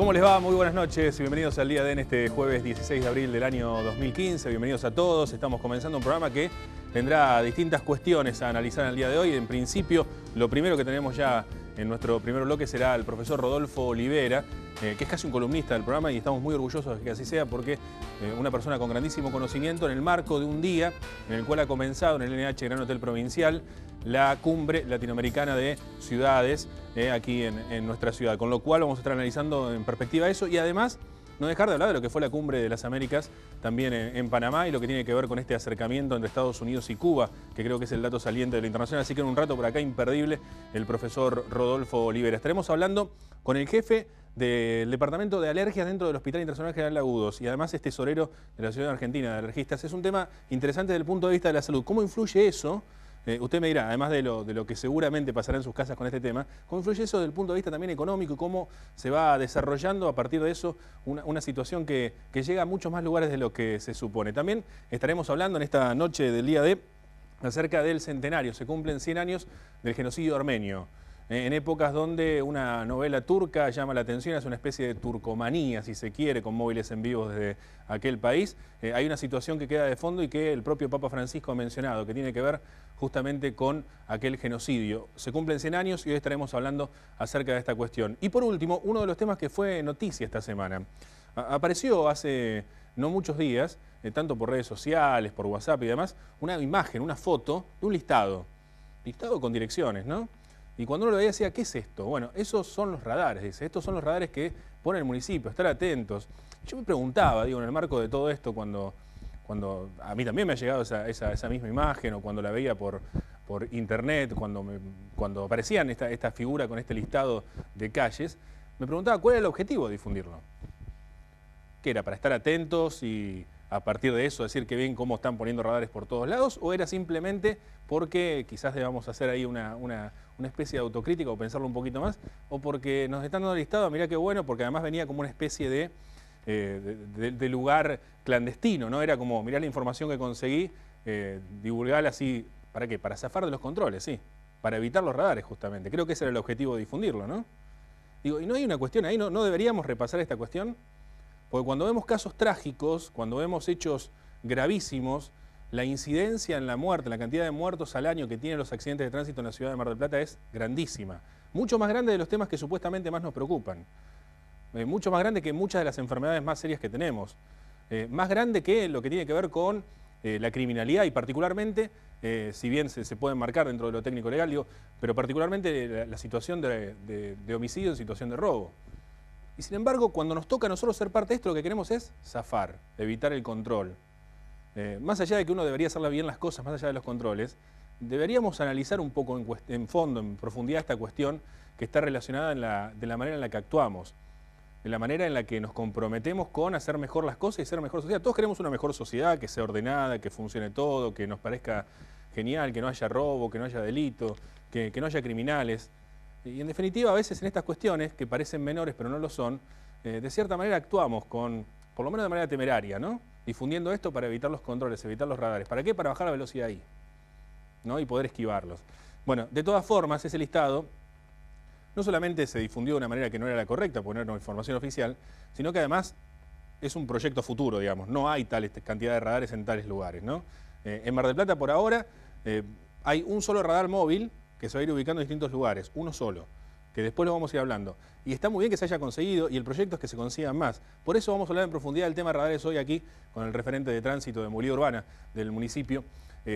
¿Cómo les va? Muy buenas noches y bienvenidos al Día D en este jueves 16 de abril del año 2015. Bienvenidos a todos. Estamos comenzando un programa que tendrá distintas cuestiones a analizar en el día de hoy. En principio, lo primero que tenemos ya en nuestro primer bloque será el profesor Rodolfo Olivera, que es casi un columnista del programa y estamos muy orgullosos de que así sea porque una persona con grandísimo conocimiento en el marco de un día en el cual ha comenzado en el NH Gran Hotel Provincial la cumbre latinoamericana de ciudades aquí en nuestra ciudad, con lo cual vamos a estar analizando en perspectiva eso y además no dejar de hablar de lo que fue la cumbre de las Américas también en Panamá y lo que tiene que ver con este acercamiento entre Estados Unidos y Cuba, que creo que es el dato saliente de lo internacional. Así que en un rato por acá imperdible el profesor Rodolfo Olivera. Estaremos hablando con el jefe del Departamento de Alergias dentro del Hospital Internacional General Agudos y además es tesorero de la Asociación Argentina de Alergistas. Es un tema interesante desde el punto de vista de la salud. ¿Cómo influye eso? Usted me dirá, además de lo que seguramente pasará en sus casas con este tema, ¿cómo influye eso desde el punto de vista también económico y cómo se va desarrollando a partir de eso una situación que llega a muchos más lugares de lo que se supone? También estaremos hablando en esta noche del día de acerca del centenario. Se cumplen 100 años del genocidio armenio. En épocas donde una novela turca llama la atención, es una especie de turcomanía, si se quiere, con móviles en vivo desde aquel país. Hay una situación que queda de fondo y que el propio Papa Francisco ha mencionado, que tiene que ver justamente con aquel genocidio. Se cumplen 100 años y hoy estaremos hablando acerca de esta cuestión. Y por último, uno de los temas que fue noticia esta semana. Apareció hace no muchos días, tanto por redes sociales, por WhatsApp y demás, una imagen, una foto de un listado con direcciones, ¿no? Y cuando uno lo veía decía, ¿qué es esto? Bueno, esos son los radares, dice. Estos son los radares que pone el municipio, estar atentos. Yo me preguntaba, digo, en el marco de todo esto, cuando a mí también me ha llegado esa misma imagen, o cuando la veía por internet, cuando aparecían esta figura con este listado de calles, me preguntaba cuál era el objetivo de difundirlo. ¿Qué era? ¿Para estar atentos y a partir de eso decir que ven cómo están poniendo radares por todos lados? ¿O era simplemente porque quizás debamos hacer ahí una especie de autocrítica o pensarlo un poquito más? ¿O porque nos están dando listado, mirá qué bueno, porque además venía como una especie de lugar clandestino, ¿no? Era como, mirá la información que conseguí, divulgarla así, ¿para qué? Para zafar de los controles, sí, para evitar los radares justamente. Creo que ese era el objetivo de difundirlo, ¿no? Digo, ¿y no hay una cuestión ahí? ¿No deberíamos repasar esta cuestión? Porque cuando vemos casos trágicos, cuando vemos hechos gravísimos, la incidencia en la muerte, la cantidad de muertos al año que tienen los accidentes de tránsito en la ciudad de Mar del Plata es grandísima. Mucho más grande de los temas que supuestamente más nos preocupan. Mucho más grande que muchas de las enfermedades más serias que tenemos. Más grande que lo que tiene que ver con la criminalidad y particularmente, si bien se puede marcar dentro de lo técnico legal, digo, pero particularmente la situación de homicidio en situación de robo. Y sin embargo, cuando nos toca a nosotros ser parte de esto, lo que queremos es zafar, evitar el control. Más allá de que uno debería hacerle bien las cosas, más allá de los controles, deberíamos analizar un poco en fondo, en profundidad, esta cuestión que está relacionada de la manera en la que actuamos, de la manera en la que nos comprometemos con hacer mejor las cosas y ser mejor sociedad. Todos queremos una mejor sociedad, que sea ordenada, que funcione todo, que nos parezca genial, que no haya robo, que no haya delito, que no haya criminales. Y en definitiva, a veces en estas cuestiones, que parecen menores pero no lo son, de cierta manera actuamos por lo menos de manera temeraria, ¿no? Difundiendo esto para evitar los controles, evitar los radares. ¿Para qué? Para bajar la velocidad ahí, ¿no? Y poder esquivarlos. Bueno, de todas formas, ese listado no solamente se difundió de una manera que no era la correcta, porque no era una información oficial, sino que además es un proyecto futuro, digamos. No hay tal cantidad de radares en tales lugares, ¿no? En Mar del Plata, por ahora, hay un solo radar móvil que se va a ir ubicando en distintos lugares, uno solo, que después lo vamos a ir hablando. Y está muy bien que se haya conseguido y el proyecto es que se consigan más. Por eso vamos a hablar en profundidad del tema de radares hoy aquí con el referente de tránsito de movilidad urbana del municipio,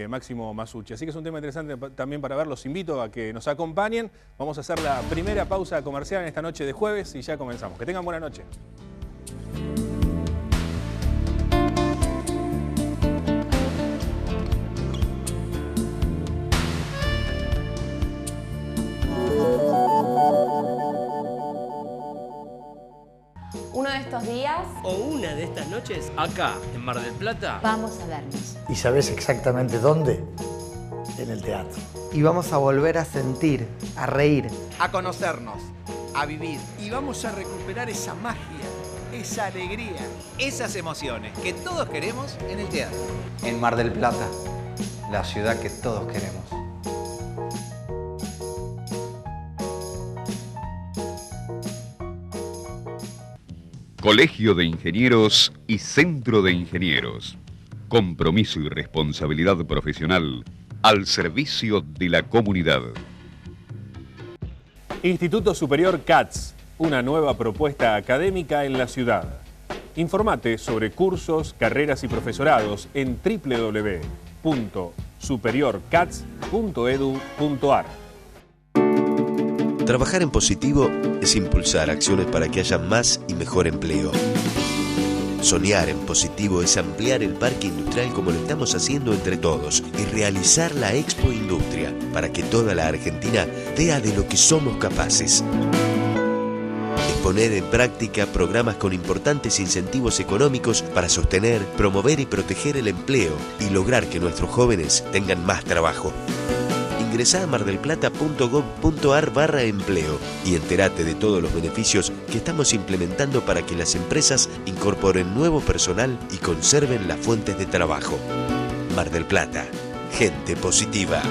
Máximo Masucci. Así que es un tema interesante también para ver. Los invito a que nos acompañen. Vamos a hacer la primera pausa comercial en esta noche de jueves y ya comenzamos. Que tengan buena noche. Uno de estos días o una de estas noches acá en Mar del Plata vamos a vernos. ¿Y sabés exactamente dónde? En el teatro. Y vamos a volver a sentir, a reír, a conocernos, a vivir. Y vamos a recuperar esa magia, esa alegría, esas emociones que todos queremos en el teatro. En Mar del Plata, la ciudad que todos queremos. Colegio de Ingenieros y Centro de Ingenieros. Compromiso y responsabilidad profesional al servicio de la comunidad. Instituto Superior CATS, una nueva propuesta académica en la ciudad. Informate sobre cursos, carreras y profesorados en www.superiorcats.edu.ar. Trabajar en positivo es impulsar acciones para que haya más y mejor empleo. Soñar en positivo es ampliar el parque industrial como lo estamos haciendo entre todos y realizar la Expo Industria para que toda la Argentina vea de lo que somos capaces. Es poner en práctica programas con importantes incentivos económicos para sostener, promover y proteger el empleo y lograr que nuestros jóvenes tengan más trabajo. Ingresá a mardelplata.gov.ar/empleo y entérate de todos los beneficios que estamos implementando para que las empresas incorporen nuevo personal y conserven las fuentes de trabajo. Mar del Plata, gente positiva.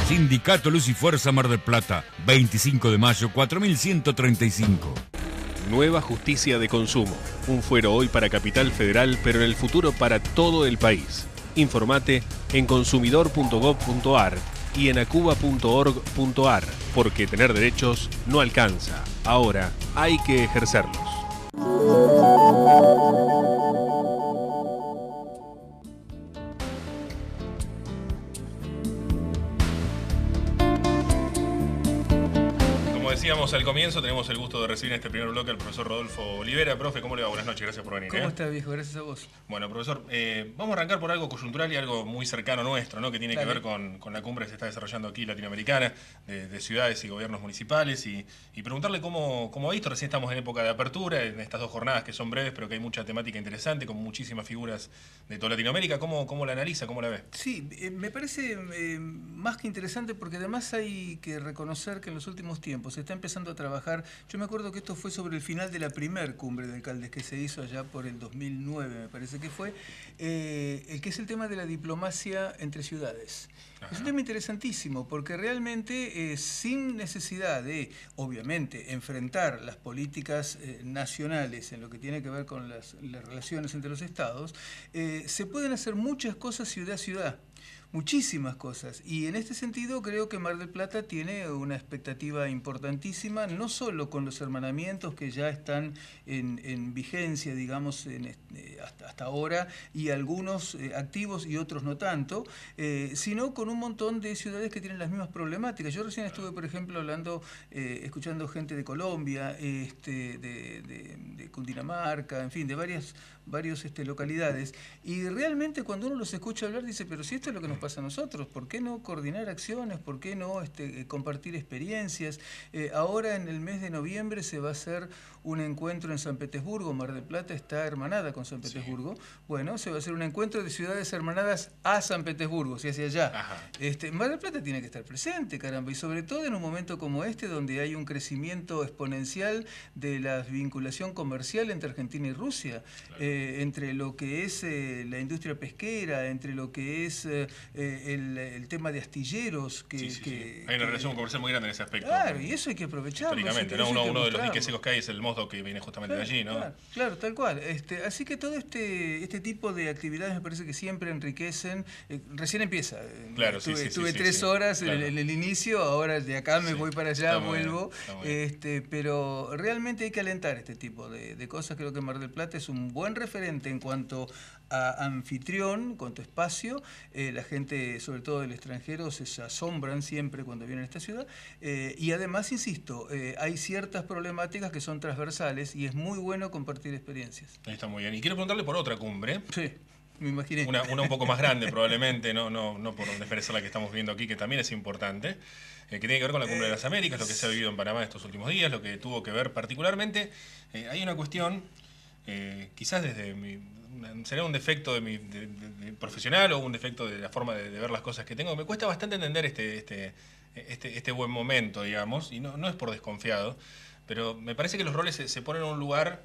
Sindicato Luz y Fuerza Mar del Plata, 25 de mayo, 4135. Nueva justicia de consumo. Un fuero hoy para Capital Federal, pero en el futuro para todo el país. Informate en consumidor.gov.ar y en acuba.org.ar, porque tener derechos no alcanza. Ahora hay que ejercerlos. Decíamos al comienzo, tenemos el gusto de recibir en este primer bloque al profesor Rodolfo Olivera. Profe, ¿cómo le va? Buenas noches, gracias por venir. ¿Cómo está, viejo? Gracias a vos. Bueno, profesor, vamos a arrancar por algo coyuntural y algo muy cercano nuestro, ¿no? Que tiene que ver con la cumbre que se está desarrollando aquí latinoamericana, de ciudades y gobiernos municipales, y preguntarle cómo ha visto. Recién estamos en época de apertura, en estas 2 jornadas que son breves, pero que hay mucha temática interesante, con muchísimas figuras de toda Latinoamérica. ¿Cómo la analiza? ¿Cómo la ve? Sí, me parece más que interesante, porque además hay que reconocer que en los últimos tiempos se está empezando a trabajar. Yo me acuerdo que esto fue sobre el final de la primer cumbre de alcaldes que se hizo allá por el 2009, me parece que fue, el que es el tema de la diplomacia entre ciudades. Ajá. Es un tema interesantísimo, porque realmente sin necesidad de, obviamente, enfrentar las políticas nacionales en lo que tiene que ver con las relaciones entre los estados, se pueden hacer muchas cosas ciudad a ciudad. Muchísimas cosas, y en este sentido creo que Mar del Plata tiene una expectativa importantísima, no solo con los hermanamientos que ya están en vigencia, digamos, hasta ahora, y algunos activos y otros no tanto, sino con un montón de ciudades que tienen las mismas problemáticas. Yo recién estuve, por ejemplo, escuchando gente de Colombia, de Cundinamarca, en fin, de varias localidades, y realmente cuando uno los escucha hablar dice, pero si esto es lo que nos pasa a nosotros, ¿por qué no coordinar acciones? ¿Por qué no compartir experiencias? Ahora en el mes de noviembre se va a hacer un encuentro en San Petersburgo. Mar del Plata está hermanada con San Petersburgo. Sí. Bueno, se va a hacer un encuentro de ciudades hermanadas a San Petersburgo, si hacia allá. Mar del Plata tiene que estar presente, caramba, y sobre todo en un momento como este, donde hay un crecimiento exponencial de la vinculación comercial entre Argentina y Rusia, claro. Entre lo que es la industria pesquera, entre lo que es el tema de astilleros. Hay una relación comercial muy grande en ese aspecto. Claro, y eso hay que aprovecharlo. Históricamente, ¿no? Uno de los diques secos que hay es el Mosto, que viene justamente de allí, ¿no? Claro, tal cual. Así que todo este tipo de actividades me parece que siempre enriquecen. Recién empieza. Claro, Estuve 3 horas en el inicio, ahora de acá me voy para allá, vuelvo. Pero realmente hay que alentar este tipo de cosas. Creo que Mar del Plata es un buen referente en cuanto a anfitrión, con tu espacio. La gente, sobre todo del extranjero, se asombran siempre cuando vienen a esta ciudad. Y además, insisto, hay ciertas problemáticas que son transversales y es muy bueno compartir experiencias. Ahí está muy bien. Y quiero preguntarle por otra cumbre. Sí, me imaginé. Una un poco más grande probablemente, no por desmerecer la que estamos viendo aquí, que también es importante, que tiene que ver con la Cumbre de las Américas, lo que se ha vivido en Panamá estos últimos días, lo que tuvo que ver particularmente. Hay una cuestión, quizás será un defecto de mi profesional o un defecto de la forma de ver las cosas que tengo. Me cuesta bastante entender este buen momento, digamos, y no es por desconfiado, pero me parece que los roles se ponen en un lugar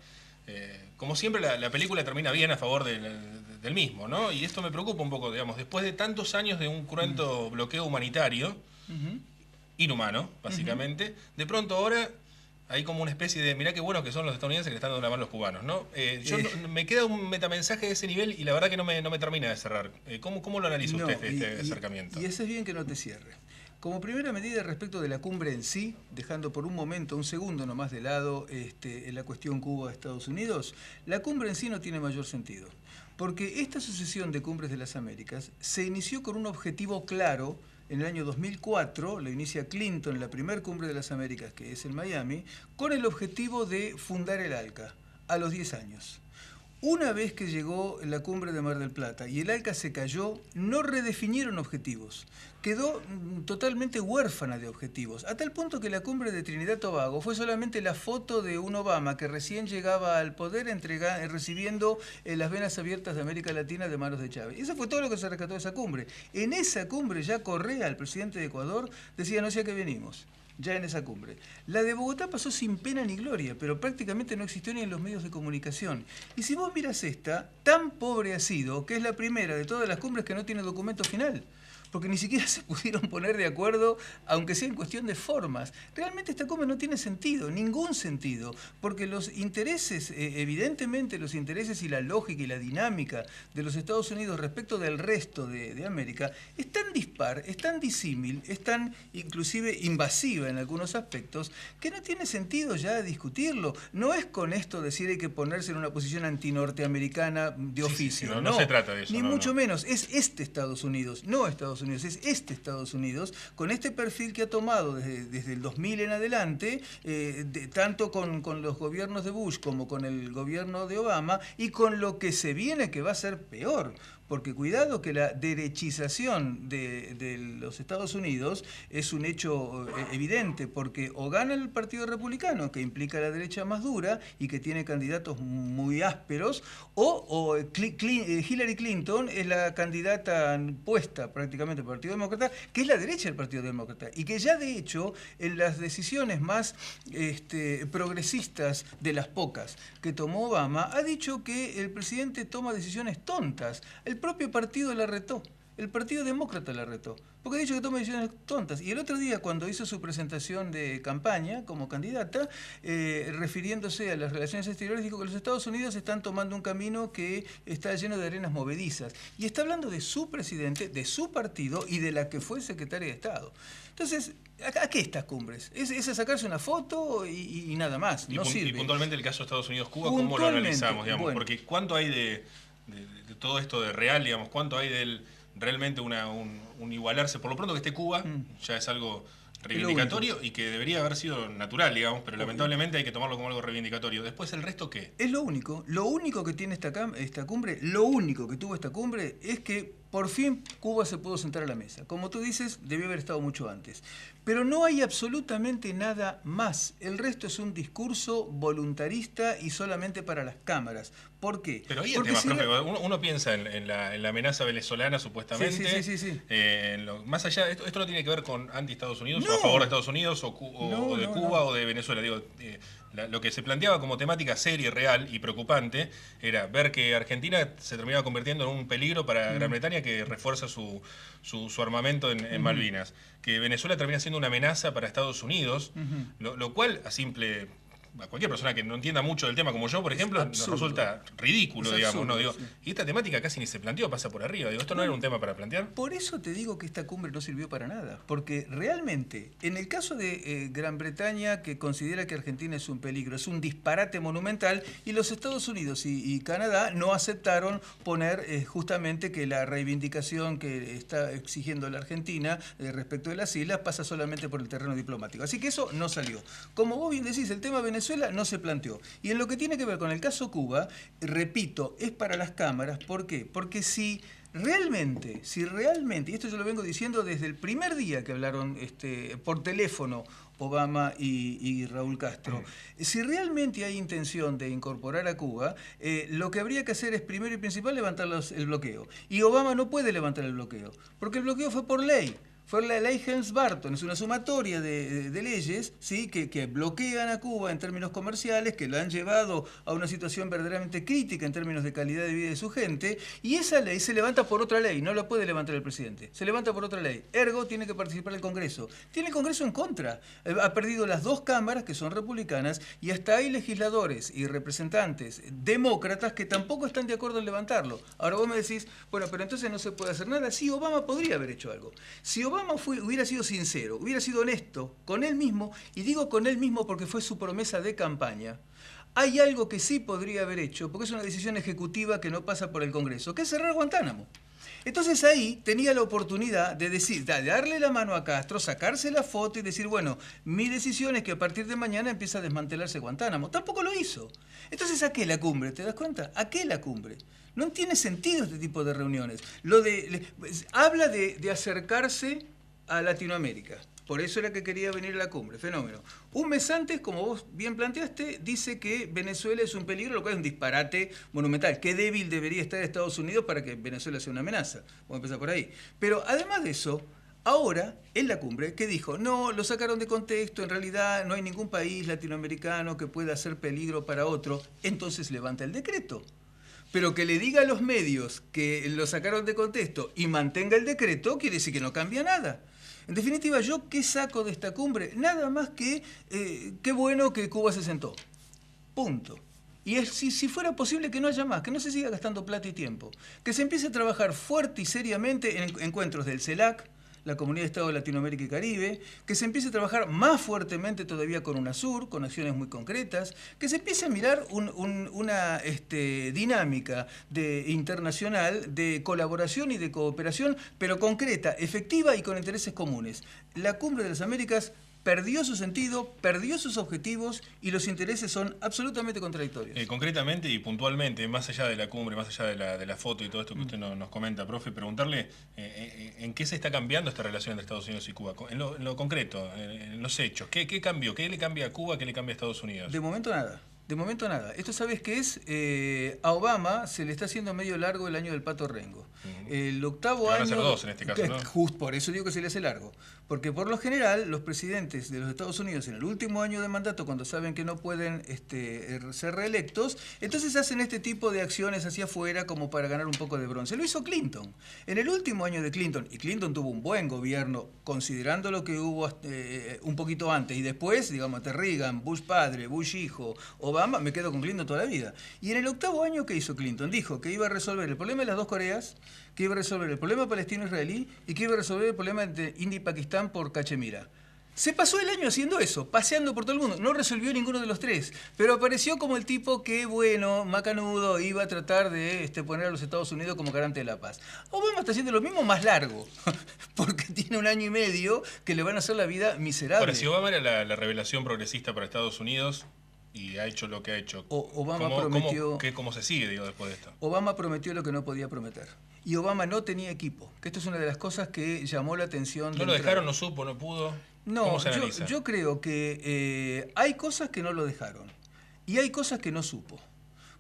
como siempre, la película termina bien a favor del mismo, ¿no? Y esto me preocupa un poco, digamos, después de tantos años de un cruento bloqueo humanitario, inhumano, básicamente, de pronto ahora hay como una especie de, mirá qué buenos que son los estadounidenses que le están dando la mano a los cubanos, ¿no? Me queda un metamensaje de ese nivel y la verdad que no me termina de cerrar. ¿Cómo lo analiza usted este acercamiento? Y haces bien que no te cierre. Como primera medida respecto de la cumbre en sí, dejando por un segundo nomás de lado la cuestión Cuba-Estados Unidos, la cumbre en sí no tiene mayor sentido. Porque esta sucesión de cumbres de las Américas se inició con un objetivo claro. En el año 2004 lo inicia Clinton en la primera cumbre de las Américas, que es en Miami, con el objetivo de fundar el ALCA a los 10 años. Una vez que llegó la cumbre de Mar del Plata y el ALCA se cayó, no redefinieron objetivos. Quedó totalmente huérfana de objetivos, a tal punto que la cumbre de Trinidad y Tobago fue solamente la foto de un Obama que recién llegaba al poder recibiendo las venas abiertas de América Latina de manos de Chávez. Eso fue todo lo que se rescató de esa cumbre. En esa cumbre ya Correa, el presidente de Ecuador, decía, no sé a qué venimos. Ya en esa cumbre. La de Bogotá pasó sin pena ni gloria, pero prácticamente no existió ni en los medios de comunicación. Y si vos miras esta, tan pobre ha sido que es la primera de todas las cumbres que no tiene documento final. Porque ni siquiera se pudieron poner de acuerdo, aunque sea en cuestión de formas. Realmente esta cumbre no tiene sentido, ningún sentido, porque los intereses, evidentemente los intereses y la lógica y la dinámica de los Estados Unidos respecto del resto de América es tan dispar, es tan disímil, es tan inclusive invasiva en algunos aspectos, que no tiene sentido ya discutirlo. No es con esto decir hay que ponerse en una posición antinorteamericana de oficio. No se trata de eso. Ni mucho menos. Es este Estados Unidos, no Estados Unidos, es este Estados Unidos, con este perfil que ha tomado desde el 2000 en adelante, tanto con los gobiernos de Bush como con el gobierno de Obama, y con lo que se viene que va a ser peor. Porque cuidado que la derechización de los Estados Unidos es un hecho evidente, porque o gana el Partido Republicano, que implica la derecha más dura y que tiene candidatos muy ásperos, o Hillary Clinton es la candidata puesta prácticamente por el Partido Demócrata, que es la derecha del Partido Demócrata, y que ya de hecho en las decisiones más progresistas de las pocas que tomó Obama, ha dicho que el presidente toma decisiones tontas. El propio partido la retó, el Partido Demócrata la retó, porque ha dicho que toma decisiones tontas. Y el otro día, cuando hizo su presentación de campaña como candidata, refiriéndose a las relaciones exteriores, dijo que los Estados Unidos están tomando un camino que está lleno de arenas movedizas. Y está hablando de su presidente, de su partido y de la que fue secretaria de Estado. Entonces, ¿a qué estas cumbres? ¿Es a sacarse una foto y nada más? No sirve. Y puntualmente el caso de Estados Unidos-Cuba, ¿cómo lo analizamos? Digamos? Bueno. Porque ¿cuánto hay de todo esto de real, digamos? ¿Cuánto hay de realmente un igualarse? Por lo pronto que esté Cuba ya es algo reivindicatorio y que debería haber sido natural, digamos, pero lamentablemente hay que tomarlo como algo reivindicatorio. Después, ¿el resto qué? Es lo único que tiene esta cumbre, lo único que tuvo esta cumbre es que por fin Cuba se pudo sentar a la mesa. Como tú dices, debió haber estado mucho antes. Pero no hay absolutamente nada más. El resto es un discurso voluntarista y solamente para las cámaras. ¿Por qué? Pero ahí el tema, profe, uno piensa en la amenaza venezolana, supuestamente. Sí. Más allá, esto no tiene que ver con anti-Estados Unidos, o a favor de Estados Unidos, o de Cuba, o de Venezuela. Digo, lo que se planteaba como temática seria, real y preocupante era ver que Argentina se terminaba convirtiendo en un peligro para Gran Bretaña, que refuerza su armamento en Malvinas. Que Venezuela termina siendo una amenaza para Estados Unidos, lo cual a cualquier persona que no entienda mucho del tema como yo, por ejemplo, nos resulta ridículo, digamos, ¿no? Digo, sí. Y esta temática casi ni se planteó, pasa por arriba. Digo, ¿esto no era un tema para plantear? Por eso te digo que esta cumbre no sirvió para nada. Porque realmente, en el caso de Gran Bretaña, que considera que Argentina es un peligro, es un disparate monumental, y los Estados Unidos y Canadá no aceptaron poner justamente que la reivindicación que está exigiendo la Argentina respecto de las islas pasa solamente por el terreno diplomático. Así que eso no salió. Como vos bien decís, el tema Venezuela no se planteó. Y en lo que tiene que ver con el caso Cuba, repito, es para las cámaras. ¿Por qué? Porque si realmente, y esto yo lo vengo diciendo desde el primer día que hablaron por teléfono Obama y Raúl Castro, si realmente hay intención de incorporar a Cuba, lo que habría que hacer es primero y principal levantar el bloqueo. Y Obama no puede levantar el bloqueo, porque el bloqueo fue por ley. Fue la ley Helms-Burton, es una sumatoria de leyes, ¿sí? que bloquean a Cuba en términos comerciales, que lo han llevado a una situación verdaderamente crítica en términos de calidad de vida de su gente, y esa ley se levanta por otra ley, no la puede levantar el presidente, se levanta por otra ley. Ergo, tiene que participar el Congreso. Tiene el Congreso en contra. Ha perdido las dos cámaras, que son republicanas, y hasta hay legisladores y representantes demócratas que tampoco están de acuerdo en levantarlo. Ahora vos me decís, bueno, pero entonces no se puede hacer nada. Sí, Obama podría haber hecho algo. Si Obama hubiera sido sincero, hubiera sido honesto con él mismo, y digo con él mismo porque fue su promesa de campaña, hay algo que sí podría haber hecho, porque es una decisión ejecutiva que no pasa por el Congreso, que es cerrar Guantánamo. Entonces ahí tenía la oportunidad de decir, de darle la mano a Castro, sacarse la foto y decir, bueno, mi decisión es que a partir de mañana empieza a desmantelarse Guantánamo. Tampoco lo hizo. Entonces, ¿a qué la cumbre? ¿Te das cuenta? ¿A qué la cumbre? No tiene sentido este tipo de reuniones. Habla de acercarse a Latinoamérica. Por eso era que quería venir a la cumbre, fenómeno. Un mes antes, como vos bien planteaste, dice que Venezuela es un peligro, lo cual es un disparate monumental. Qué débil debería estar Estados Unidos para que Venezuela sea una amenaza. Vamos a empezar por ahí. Pero además de eso, ahora, en la cumbre, ¿qué dijo? No, lo sacaron de contexto, en realidad no hay ningún país latinoamericano que pueda ser peligro para otro. Entonces levanta el decreto. Pero que le diga a los medios que lo sacaron de contexto y mantenga el decreto, quiere decir que no cambia nada. En definitiva, ¿yo qué saco de esta cumbre? Nada más que qué bueno que Cuba se sentó. Punto. Y si fuera posible que no haya más, que no se siga gastando plata y tiempo. Que se empiece a trabajar fuerte y seriamente en encuentros del CELAC, la Comunidad de Estados de Latinoamérica y Caribe, que se empiece a trabajar más fuertemente todavía con UNASUR, con acciones muy concretas, que se empiece a mirar una dinámica internacional de colaboración y de cooperación, pero concreta, efectiva y con intereses comunes. La Cumbre de las Américas perdió su sentido, perdió sus objetivos y los intereses son absolutamente contradictorios. Concretamente y puntualmente, más allá de la cumbre, más allá de la foto y todo esto que usted nos comenta, profe, preguntarle en qué se está cambiando esta relación entre Estados Unidos y Cuba, en lo concreto, en los hechos. ¿Qué cambió? ¿Qué le cambia a Cuba? ¿Qué le cambia a Estados Unidos? De momento nada. De momento nada. Esto, ¿sabes qué es? A Obama se le está haciendo medio largo el año del Pato Rengo. El octavo año... Van a ser dos en este caso, ¿no? Justo por eso digo que se le hace largo. Porque por lo general, los presidentes de los Estados Unidos en el último año de mandato, cuando saben que no pueden ser reelectos, entonces hacen este tipo de acciones hacia afuera como para ganar un poco de bronce. Lo hizo Clinton. En el último año de Clinton, y Clinton tuvo un buen gobierno, considerando lo que hubo un poquito antes, y después, digamos, Reagan, Bush padre, Bush hijo, Obama, me quedo con Clinton toda la vida. Y en el octavo año, ¿qué hizo Clinton? Dijo que iba a resolver el problema de las dos Coreas, que iba a resolver el problema palestino-israelí y que iba a resolver el problema de India y Pakistán por Cachemira. Se pasó el año haciendo eso, paseando por todo el mundo. No resolvió ninguno de los tres, pero apareció como el tipo que, bueno, macanudo, iba a tratar de poner a los Estados Unidos como garante de la paz. Obama está haciendo lo mismo más largo, porque tiene un año y medio que le van a hacer la vida miserable. Ahora, si Obama era la revelación progresista para Estados Unidos y ha hecho lo que ha hecho, ¿cómo se sigue, digo, después de esto? Obama prometió lo que no podía prometer. Y Obama no tenía equipo, que esto es una de las cosas que llamó la atención. ¿No lo dejaron, no supo, no pudo? No, ¿Cómo se analiza? yo creo que hay cosas que no lo dejaron y hay cosas que no supo.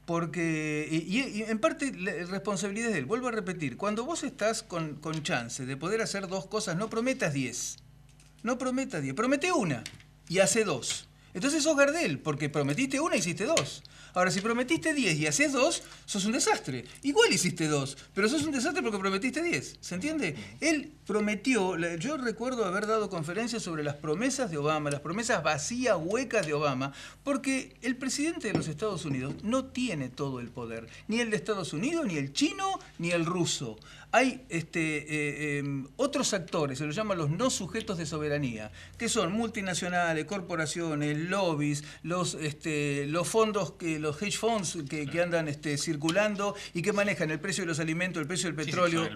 Porque, y en parte la responsabilidad es de él. Vuelvo a repetir, cuando vos estás con chance de poder hacer dos cosas, no prometas 10. No prometas 10, promete una y hace 2. Entonces sos Gardel, porque prometiste una y hiciste 2. Ahora, si prometiste 10 y haces 2, sos un desastre. Igual hiciste 2, pero sos un desastre porque prometiste 10. ¿Se entiende? Él prometió, yo recuerdo haber dado conferencias sobre las promesas de Obama, las promesas vacías, huecas de Obama, porque el presidente de los Estados Unidos no tiene todo el poder. Ni el de Estados Unidos, ni el chino, ni el ruso. Hay otros actores, se los llaman los no sujetos de soberanía, que son multinacionales, corporaciones, lobbies, los fondos, los hedge funds que andan circulando y que manejan el precio de los alimentos, el precio del petróleo.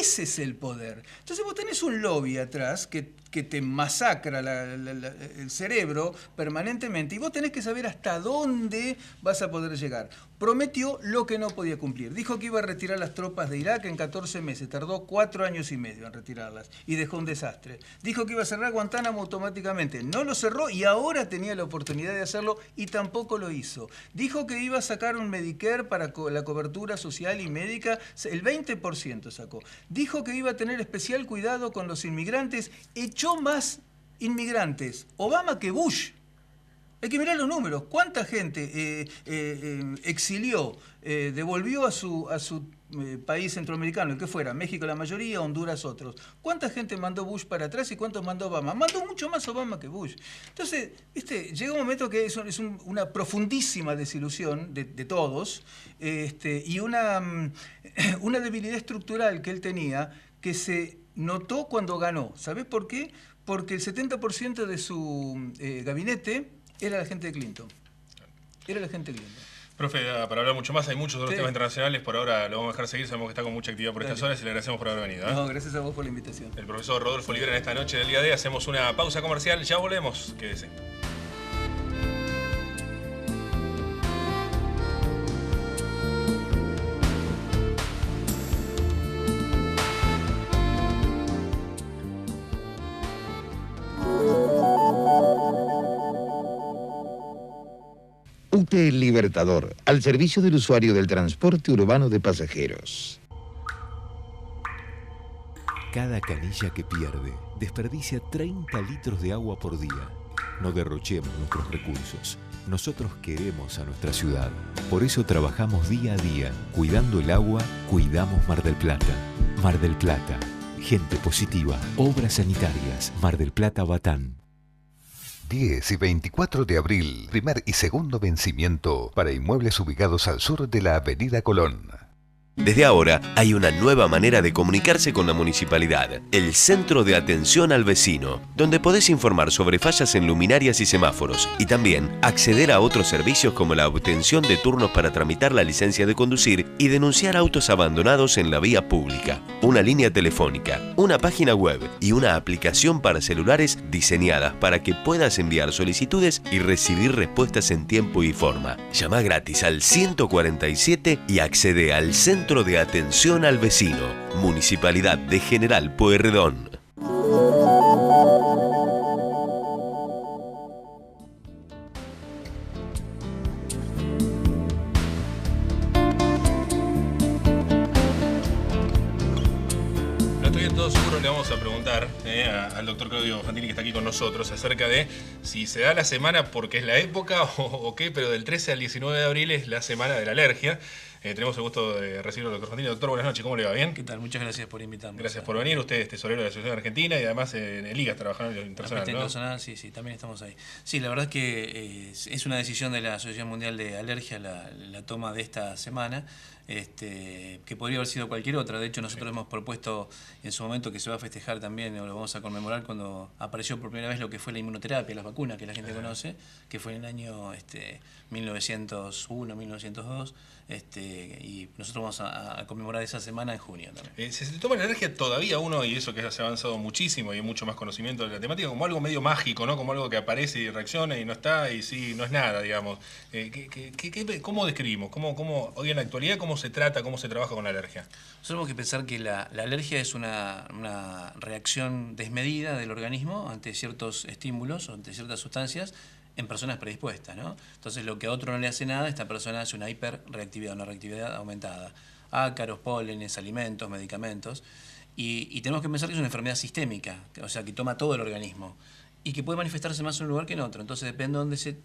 Ese es el poder. Entonces vos tenés un lobby atrás que te masacra el cerebro permanentemente y vos tenés que saber hasta dónde vas a poder llegar. prometió lo que no podía cumplir. Dijo que iba a retirar las tropas de Irak en 14 meses, tardó 4 años y medio en retirarlas y dejó un desastre. Dijo que iba a cerrar Guantánamo automáticamente, no lo cerró y ahora tenía la oportunidad de hacerlo y tampoco lo hizo. Dijo que iba a sacar un Medicare para la cobertura social y médica, el 20% sacó. Dijo que iba a tener especial cuidado con los inmigrantes, echó más inmigrantes Obama que Bush. Hay que mirar los números. ¿Cuánta gente exilió, devolvió a su país centroamericano, el que fuera, México la mayoría, Honduras otros? ¿Cuánta gente mandó Bush para atrás y cuántos mandó Obama? Mandó mucho más Obama que Bush. Entonces, llega un momento que es una profundísima desilusión de todos y una debilidad estructural que él tenía que se notó cuando ganó. ¿Sabés por qué? Porque el 70% de su gabinete era la gente de Clinton. Era la gente de Clinton. Profe, para hablar mucho más, hay muchos otros temas internacionales, por ahora lo vamos a dejar seguir, sabemos que está con mucha actividad por estas horas y le agradecemos por haber venido. No, gracias a vos por la invitación. El profesor Rodolfo Olivera en esta noche del día de hoy. Hacemos una pausa comercial, ya volvemos, quédese. UTE El Libertador, al servicio del usuario del transporte urbano de pasajeros. Cada canilla que pierde desperdicia 30 litros de agua por día. No derrochemos nuestros recursos. Nosotros queremos a nuestra ciudad. Por eso trabajamos día a día. Cuidando el agua, cuidamos Mar del Plata. Mar del Plata. Gente positiva. Obras sanitarias. Mar del Plata, Batán. 10 y 24 de abril, primer y segundo vencimiento para inmuebles ubicados al sur de la Avenida Colón. Desde ahora hay una nueva manera de comunicarse con la municipalidad, el Centro de Atención al Vecino, donde podés informar sobre fallas en luminarias y semáforos y también acceder a otros servicios como la obtención de turnos para tramitar la licencia de conducir y denunciar autos abandonados en la vía pública, una línea telefónica, una página web y una aplicación para celulares diseñadas para que puedas enviar solicitudes y recibir respuestas en tiempo y forma. Llama gratis al 147 y accede al Centro de Atención al Vecino, Municipalidad de General Pueyrredón. No estoy en todo seguro, le vamos a preguntar al doctor Claudio Fantini, que está aquí con nosotros, acerca de si se da la semana porque es la época o qué, pero del 13 al 19 de abril es la semana de la alergia. Tenemos el gusto de recibir al doctor Fantini. Doctor, buenas noches, ¿cómo le va? ¿Bien? ¿Qué tal? Muchas gracias por invitarme. Gracias por venir. Usted es tesorero de la Asociación Argentina y además en el IGAS trabajando en el internacional, ¿no? Internacional, sí, también estamos ahí. Sí, la verdad es que es una decisión de la Asociación Mundial de Alergia la toma de esta semana, que podría haber sido cualquier otra. De hecho, nosotros hemos propuesto en su momento que se va a festejar también, o lo vamos a conmemorar cuando apareció por primera vez lo que fue la inmunoterapia, las vacunas que la gente conoce, que fue en el año 1901, 1902, y nosotros vamos a conmemorar esa semana en junio también. Se toma la alergia todavía uno, y eso que se ha avanzado muchísimo y hay mucho más conocimiento de la temática, como algo medio mágico, ¿no? Como algo que aparece y reacciona y no está, y sí, no es nada, digamos. ¿Cómo describimos? ¿Cómo hoy en la actualidad, cómo se trata, cómo se trabaja con la alergia? Nosotros tenemos que pensar que la alergia es una reacción desmedida del organismo ante ciertos estímulos o ante ciertas sustancias en personas predispuestas, ¿no? Entonces, lo que a otro no le hace nada, esta persona hace una hiperreactividad, una reactividad aumentada. Ácaros, pólenes, alimentos, medicamentos. Y tenemos que pensar que es una enfermedad sistémica, o sea, que toma todo el organismo y que puede manifestarse más en un lugar que en otro. Entonces, depende de dónde se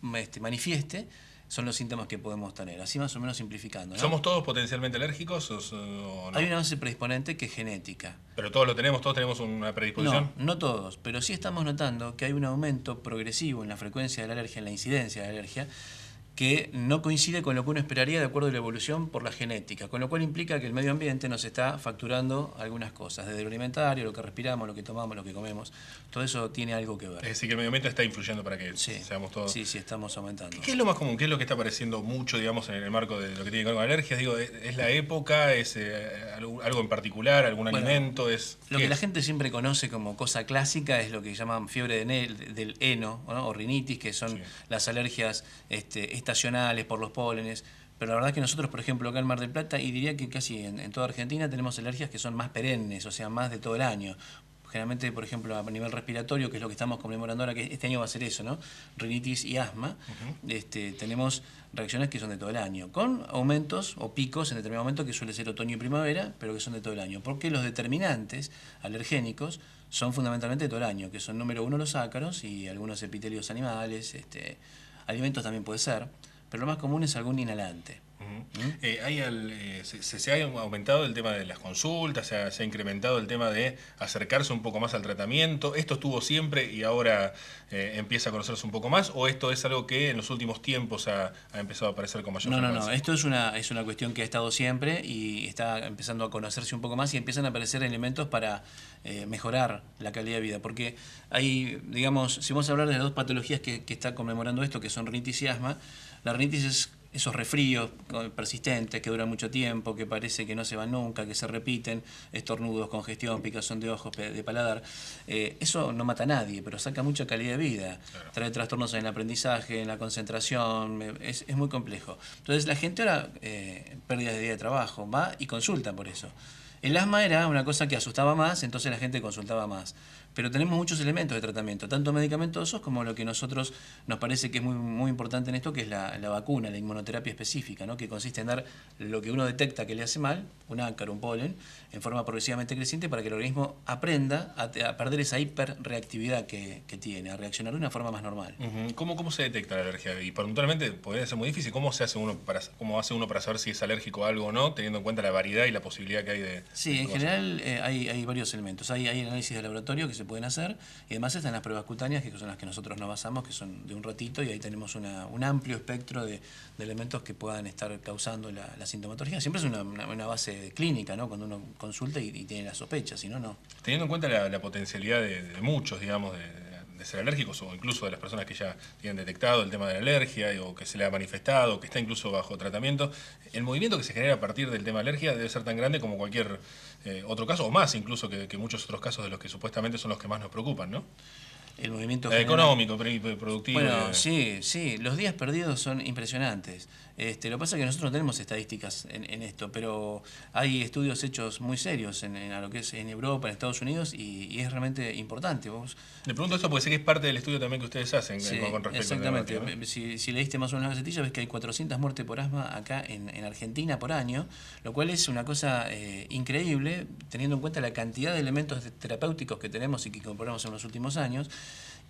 manifieste, son los síntomas que podemos tener, así más o menos simplificando, ¿no? ¿Somos todos potencialmente alérgicos o no? Hay una base predisponente que es genética. ¿Pero todos tenemos una predisposición? No todos, pero sí estamos notando que hay un aumento progresivo en la frecuencia de la alergia, en la incidencia de la alergia, que no coincide con lo que uno esperaría de acuerdo a la evolución por la genética, con lo cual implica que el medio ambiente nos está facturando algunas cosas, desde lo alimentario, lo que respiramos, lo que tomamos, lo que comemos, todo eso tiene algo que ver. Es decir, que el medio ambiente está influyendo para que seamos todos... Sí, estamos aumentando. ¿Qué es lo más común? ¿Qué es lo que está apareciendo mucho, digamos, en el marco de lo que tiene que ver con alergias? Digo, ¿es la época? ¿Es algo en particular? ¿Algún alimento? Lo que la gente siempre conoce como cosa clásica es lo que llaman fiebre del heno, ¿no? O rinitis, que son las alergias estacionales por los pólenes, Pero la verdad es que nosotros, por ejemplo, acá en Mar del Plata, y diría que casi en toda Argentina, tenemos alergias que son más perennes, o sea, más de todo el año. Generalmente, por ejemplo, a nivel respiratorio, que es lo que estamos conmemorando ahora, que este año va a ser eso, ¿no? Rinitis y asma, tenemos reacciones que son de todo el año, con aumentos o picos en determinado momento que suele ser otoño y primavera, pero que son de todo el año. Porque los determinantes alergénicos son fundamentalmente de todo el año, que son número 1 los ácaros y algunos epitelios animales, alimentos también puede ser, pero lo más común es algún inhalante. Se ha aumentado el tema de las consultas, se ha incrementado el tema de acercarse un poco más al tratamiento. ¿Esto estuvo siempre y ahora empieza a conocerse un poco más? ¿O esto es algo que en los últimos tiempos ha empezado a aparecer con mayor frecuencia? No, esto es una cuestión que ha estado siempre y está empezando a conocerse un poco más y empiezan a aparecer elementos para mejorar la calidad de vida. Porque hay, digamos, si vamos a hablar de las dos patologías que está conmemorando esto, que son rinitis y asma, la rinitis es esos resfríos persistentes que duran mucho tiempo, que parece que no se van nunca, que se repiten, estornudos, congestión, picazón de ojos, de paladar. Eso no mata a nadie, pero saca mucha calidad de vida. Claro. Trae trastornos en el aprendizaje, en la concentración, es muy complejo. Entonces la gente ahora, pérdidas de día de trabajo, va y consulta por eso. El asma era una cosa que asustaba más, entonces la gente consultaba más. Pero tenemos muchos elementos de tratamiento, tanto medicamentosos como lo que nosotros nos parece que es muy, muy importante en esto, que es la vacuna, la inmunoterapia específica, ¿no? Que consiste en dar lo que uno detecta que le hace mal, un ácaro, un polen, en forma progresivamente creciente para que el organismo aprenda a perder esa hiperreactividad que tiene, a reaccionar de una forma más normal. ¿Cómo se detecta la alergia? Y puntualmente podría ser muy difícil. ¿Cómo hace uno para saber si es alérgico a algo o no, teniendo en cuenta la variedad y la posibilidad que hay de... Sí, en general hay varios elementos. Hay análisis de laboratorio que se pueden hacer y además están las pruebas cutáneas, que son las que nosotros nos basamos, que son de un ratito, y ahí tenemos un amplio espectro de elementos que puedan estar causando la sintomatología. Siempre es una base clínica, ¿no? Cuando uno consulta y tiene la sospecha, si no, no. Teniendo en cuenta la potencialidad de muchos, digamos, de ser alérgicos, o incluso de las personas que ya tienen detectado el tema de la alergia, o que se le ha manifestado, que está incluso bajo tratamiento, el movimiento que se genera a partir del tema de alergia debe ser tan grande como cualquier otro caso, o más incluso que muchos otros casos de los que supuestamente son los que más nos preocupan, ¿no? El movimiento económico, productivo. Bueno, sí, los días perdidos son impresionantes. Lo que pasa es que nosotros no tenemos estadísticas en esto, pero hay estudios hechos muy serios a lo que es en Europa, en Estados Unidos, y es realmente importante. Le pregunto esto porque sé que es parte del estudio también que ustedes hacen con respecto exactamente. al tema, ¿no? Si leíste más o menos la gacetilla, ves que hay 400 muertes por asma acá en Argentina por año, lo cual es una cosa increíble, teniendo en cuenta la cantidad de elementos terapéuticos que tenemos y que incorporamos en los últimos años.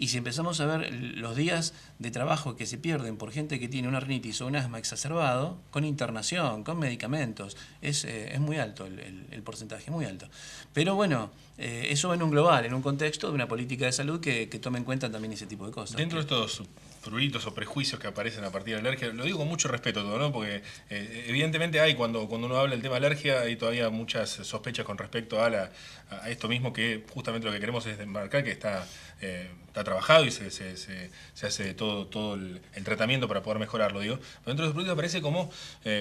Y si empezamos a ver los días de trabajo que se pierden por gente que tiene una rinitis o un asma exacerbado, con internación, con medicamentos, es muy alto el porcentaje, muy alto. Pero bueno, eso en un global, en un contexto de una política de salud que tome en cuenta también ese tipo de cosas. Dentro de estos pruritos o prejuicios que aparecen a partir de la alergia, lo digo con mucho respeto todo, ¿no? Porque evidentemente hay, cuando uno habla del tema de alergia, hay todavía muchas sospechas con respecto a esto mismo, que justamente lo que queremos es marcar que está trabajado y se hace todo el tratamiento para poder mejorarlo, digo. Pero dentro de los pruritos aparece como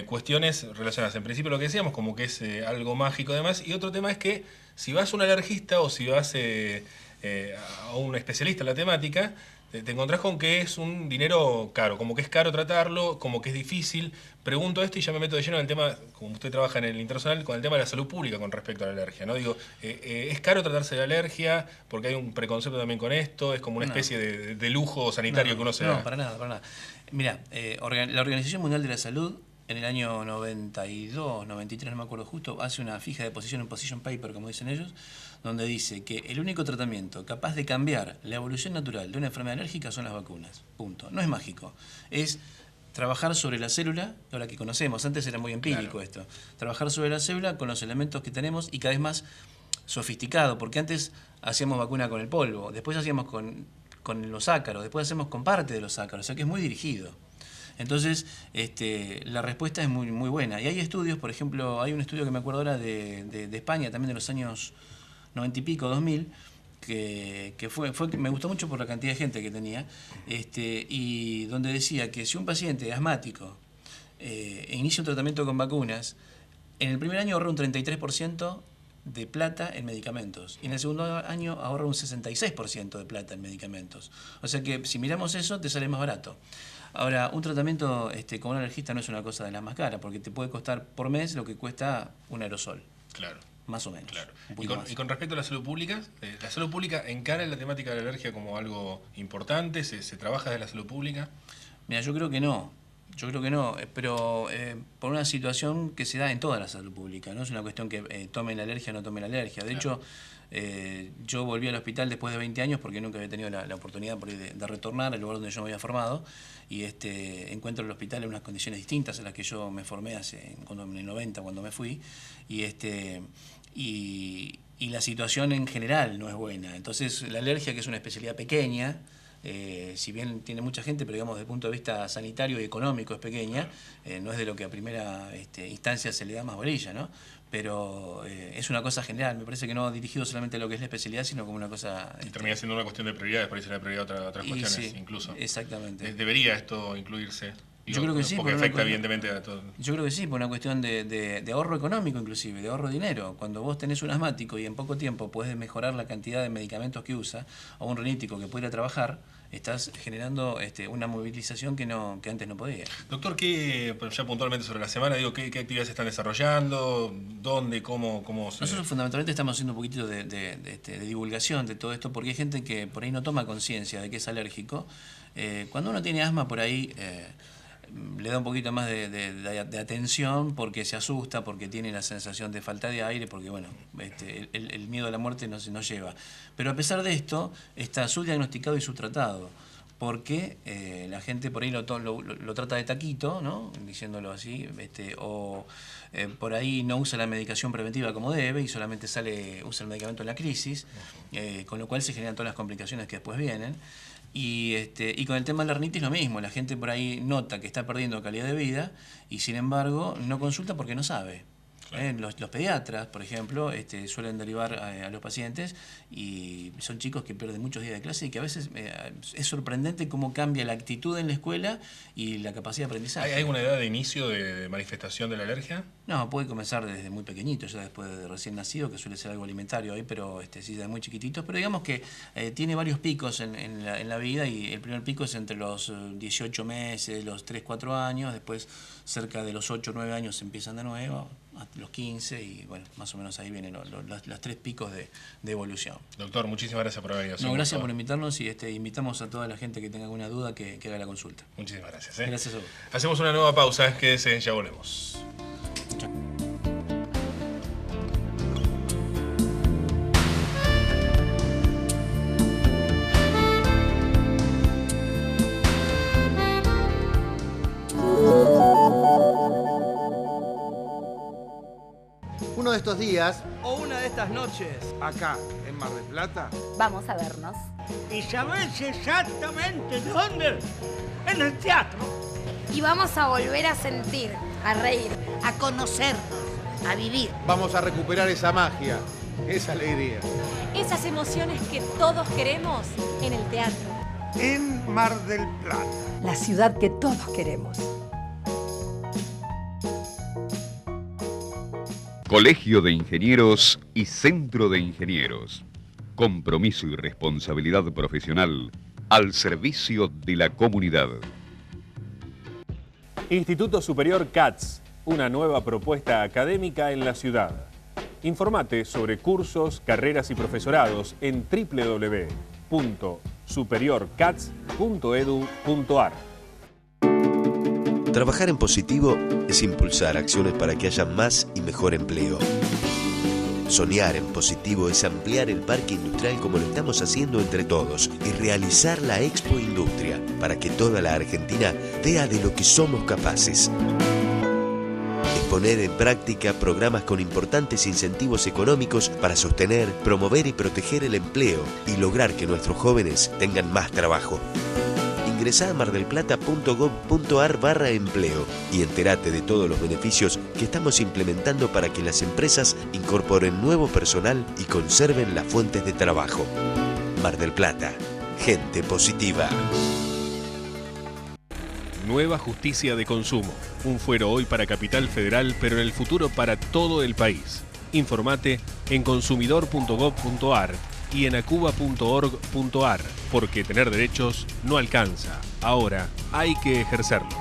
cuestiones relacionadas, en principio lo que decíamos, como que es algo mágico además, y otro tema es que si vas a un alergista o si vas a un especialista en la temática, te encontrás con que es un dinero caro, como que es caro tratarlo, como que es difícil. Pregunto esto y ya me meto de lleno en el tema, como usted trabaja en el internacional, con el tema de la salud pública con respecto a la alergia, ¿no? Digo, ¿es caro tratarse de alergia? Porque hay un preconcepto también con esto, es como una especie de lujo sanitario que uno se da. No, para nada. Mira, la Organización Mundial de la Salud, en el año 92, 93, no me acuerdo justo, hace una fija de posición en position paper, como dicen ellos, donde dice que el único tratamiento capaz de cambiar la evolución natural de una enfermedad alérgica son las vacunas. Punto. No es mágico. Es trabajar sobre la célula, ahora que conocemos, antes era muy empírico esto, trabajar sobre la célula con los elementos que tenemos y cada vez más sofisticado, porque antes hacíamos vacuna con el polvo, después hacíamos con los ácaros, después hacemos con parte de los ácaros, o sea que es muy dirigido. Entonces, la respuesta es muy, muy buena. Y hay estudios, por ejemplo, hay un estudio que me acuerdo ahora de España, también de los años 90 y pico, 2000, que me gustó mucho por la cantidad de gente que tenía, y donde decía que si un paciente asmático inicia un tratamiento con vacunas, en el primer año ahorra un 33% de plata en medicamentos, y en el segundo año ahorra un 66% de plata en medicamentos. O sea que si miramos eso, te sale más barato. Ahora, un tratamiento con un alergista no es una cosa de las más caras, porque te puede costar por mes lo que cuesta un aerosol. Claro. Más o menos. Claro. Y con respecto a la salud pública encara la temática de la alergia como algo importante, ¿se trabaja desde la salud pública? Mira, yo creo que no, pero por una situación que se da en toda la salud pública, no es una cuestión que tomen la alergia o no tomen la alergia. De hecho, yo volví al hospital después de 20 años porque nunca había tenido la oportunidad por ahí de retornar al lugar donde yo me había formado, y encuentro el hospital en unas condiciones distintas a las que yo me formé en el 90 cuando me fui, y la situación en general no es buena. Entonces la alergia, que es una especialidad pequeña, si bien tiene mucha gente, pero digamos desde el punto de vista sanitario y económico es pequeña, no es de lo que a primera instancia se le da más bolilla, ¿no? Pero es una cosa general, me parece que no dirigido solamente a lo que es la especialidad, sino como una cosa... Y termina siendo una cuestión de prioridades, parece la prioridad de otras cuestiones, sí, incluso. Exactamente. ¿Debería esto incluirse? Yo creo que sí. Porque afecta evidentemente a todo. Yo creo que sí, por una cuestión de ahorro económico inclusive, de ahorro de dinero. Cuando vos tenés un asmático y en poco tiempo podés mejorar la cantidad de medicamentos que usa, o un rinítico que puede ir a trabajar, estás generando una movilización que antes no podía. Doctor, ya puntualmente sobre la semana, ¿qué actividades están desarrollando? ¿Dónde? ¿Cómo se...? Nosotros fundamentalmente estamos haciendo un poquito de divulgación de todo esto, porque hay gente que por ahí no toma conciencia de que es alérgico. Cuando uno tiene asma por ahí... le da un poquito más de atención porque se asusta, porque tiene la sensación de falta de aire, porque bueno, el miedo a la muerte nos lleva. Pero a pesar de esto, está subdiagnosticado y subtratado, porque la gente por ahí lo trata de taquito, ¿no? Diciéndolo así, o por ahí no usa la medicación preventiva como debe y solamente usa el medicamento en la crisis, con lo cual se generan todas las complicaciones que después vienen. Y con el tema de la rinitis lo mismo, la gente por ahí nota que está perdiendo calidad de vida y sin embargo no consulta porque no sabe. Claro. Los pediatras, por ejemplo, suelen derivar a los pacientes y son chicos que pierden muchos días de clase y que a veces es sorprendente cómo cambia la actitud en la escuela y la capacidad de aprendizaje. ¿Hay alguna edad de inicio de manifestación de la alergia? No, puede comenzar desde muy pequeñito, ya después de recién nacido, que suele ser algo alimentario ahí, pero sí desde muy chiquititos. Pero digamos que tiene varios picos en la vida y el primer pico es entre los 18 meses, los 3, 4 años, después cerca de los 8, 9 años empiezan de nuevo, hasta los 15 y bueno, más o menos ahí vienen los 3 picos de evolución. Doctor, muchísimas gracias por haber venido. No, gracias por invitarnos y invitamos a toda la gente que tenga alguna duda que haga la consulta. Muchísimas gracias. Gracias a vos. Hacemos una nueva pausa, quédense, ya volvemos. Uno de estos días, o una de estas noches, acá en Mar del Plata, vamos a vernos. ¿Y sabés exactamente dónde? En el teatro. Y vamos a volver a sentir, a reír, a conocernos, a vivir. Vamos a recuperar esa magia, esa alegría. Esas emociones que todos queremos en el teatro. En Mar del Plata. La ciudad que todos queremos. Colegio de Ingenieros y Centro de Ingenieros. Compromiso y responsabilidad profesional al servicio de la comunidad. Instituto Superior CATS, una nueva propuesta académica en la ciudad. Informate sobre cursos, carreras y profesorados en www.superiorcats.edu.ar. Trabajar en positivo es impulsar acciones para que haya más y mejor empleo. Soñar en positivo es ampliar el parque industrial como lo estamos haciendo entre todos y realizar la Expo Industria para que toda la Argentina vea de lo que somos capaces. Es poner en práctica programas con importantes incentivos económicos para sostener, promover y proteger el empleo y lograr que nuestros jóvenes tengan más trabajo. Ingresá a mardelplata.gov.ar/empleo y entérate de todos los beneficios que estamos implementando para que las empresas incorporen nuevo personal y conserven las fuentes de trabajo. Mar del Plata, gente positiva. Nueva justicia de consumo. Un fuero hoy para Capital Federal, pero en el futuro para todo el país. Informate en consumidor.gov.ar y en acuba.org.ar, porque tener derechos no alcanza. Ahora hay que ejercerlos.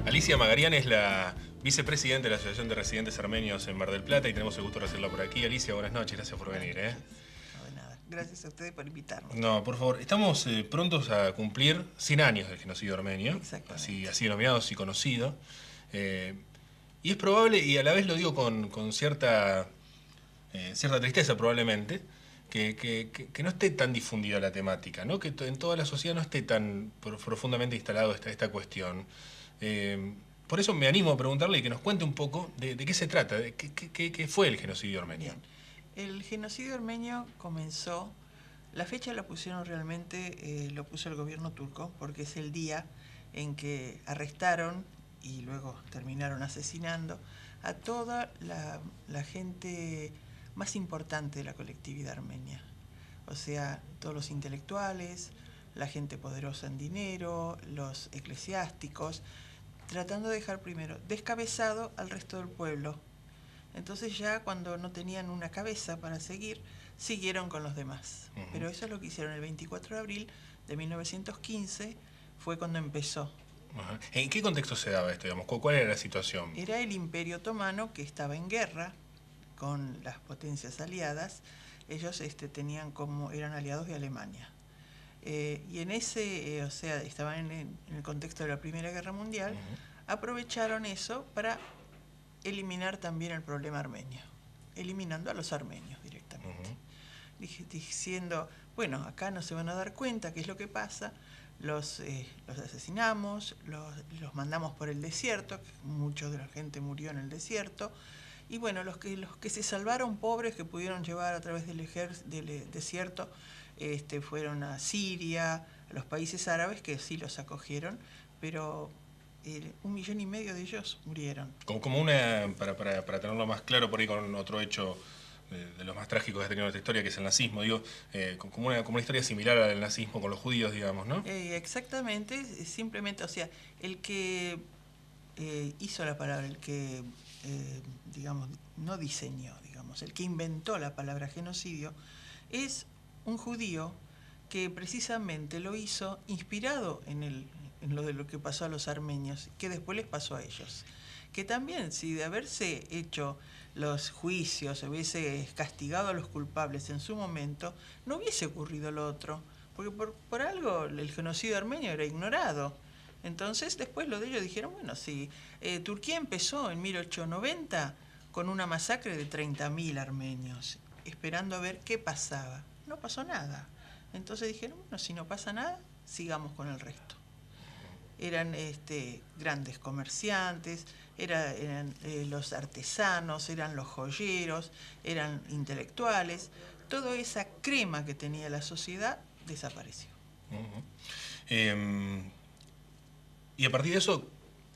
Alicia Magarian es la vicepresidenta de la Asociación de Residentes Armenios en Mar del Plata y tenemos el gusto de recibirla por aquí. Alicia, buenas noches, gracias por venir. No, de nada. Gracias a ustedes por invitarnos. No, por favor, estamos prontos a cumplir 100 años del genocidio armenio, así denominado y conocido. Y es probable, y a la vez lo digo con cierta tristeza probablemente, que no esté tan difundida la temática, ¿no? Que en toda la sociedad no esté tan profundamente instalado esta cuestión. Por eso me animo a preguntarle y que nos cuente un poco de qué se trata, de qué fue el genocidio armenio. Bien. El genocidio armenio comenzó, la fecha la pusieron realmente, lo puso el gobierno turco, porque es el día en que arrestaron y luego terminaron asesinando a toda la gente más importante de la colectividad armenia. O sea, todos los intelectuales, la gente poderosa en dinero, los eclesiásticos, tratando de dejar primero descabezado al resto del pueblo. Entonces ya cuando no tenían una cabeza para seguir, siguieron con los demás. Pero eso es lo que hicieron el 24 de abril de 1915, fue cuando empezó. Ajá. ¿En qué contexto se daba esto, digamos? ¿Cuál era la situación? Era el Imperio Otomano que estaba en guerra con las potencias aliadas. Ellos eran aliados de Alemania. Y en ese, o sea, estaban en el contexto de la Primera Guerra Mundial, aprovecharon eso para eliminar también el problema armenio, eliminando a los armenios directamente. Diciendo, bueno, acá no se van a dar cuenta qué es lo que pasa, los asesinamos, los mandamos por el desierto, mucha de la gente murió en el desierto, y bueno, los que se salvaron pobres, que pudieron llevar a través del desierto, fueron a Siria, a los países árabes, que sí los acogieron, pero 1,5 millones de ellos murieron. Como una, para tenerlo más claro por ahí con otro hecho de los más trágicos que ha tenido nuestra historia, que es el nazismo, digo, como una historia similar al nazismo con los judíos, digamos, ¿no? Exactamente, simplemente, o sea, el que hizo la palabra, el que, digamos, no diseñó, digamos, el que inventó la palabra genocidio, es un judío que precisamente lo hizo inspirado en lo que pasó a los armenios, que después les pasó a ellos. Que también, si de haberse hecho los juicios, hubiese castigado a los culpables en su momento, no hubiese ocurrido lo otro, porque por algo el genocidio armenio era ignorado. Entonces después lo de ellos dijeron, bueno, sí, Turquía empezó en 1890 con una masacre de 30.000 armenios, esperando a ver qué pasaba. No pasó nada. Entonces dijeron, bueno, si no pasa nada, sigamos con el resto. Eran grandes comerciantes, eran los artesanos, eran los joyeros, eran intelectuales. Toda esa crema que tenía la sociedad desapareció. Y a partir de eso,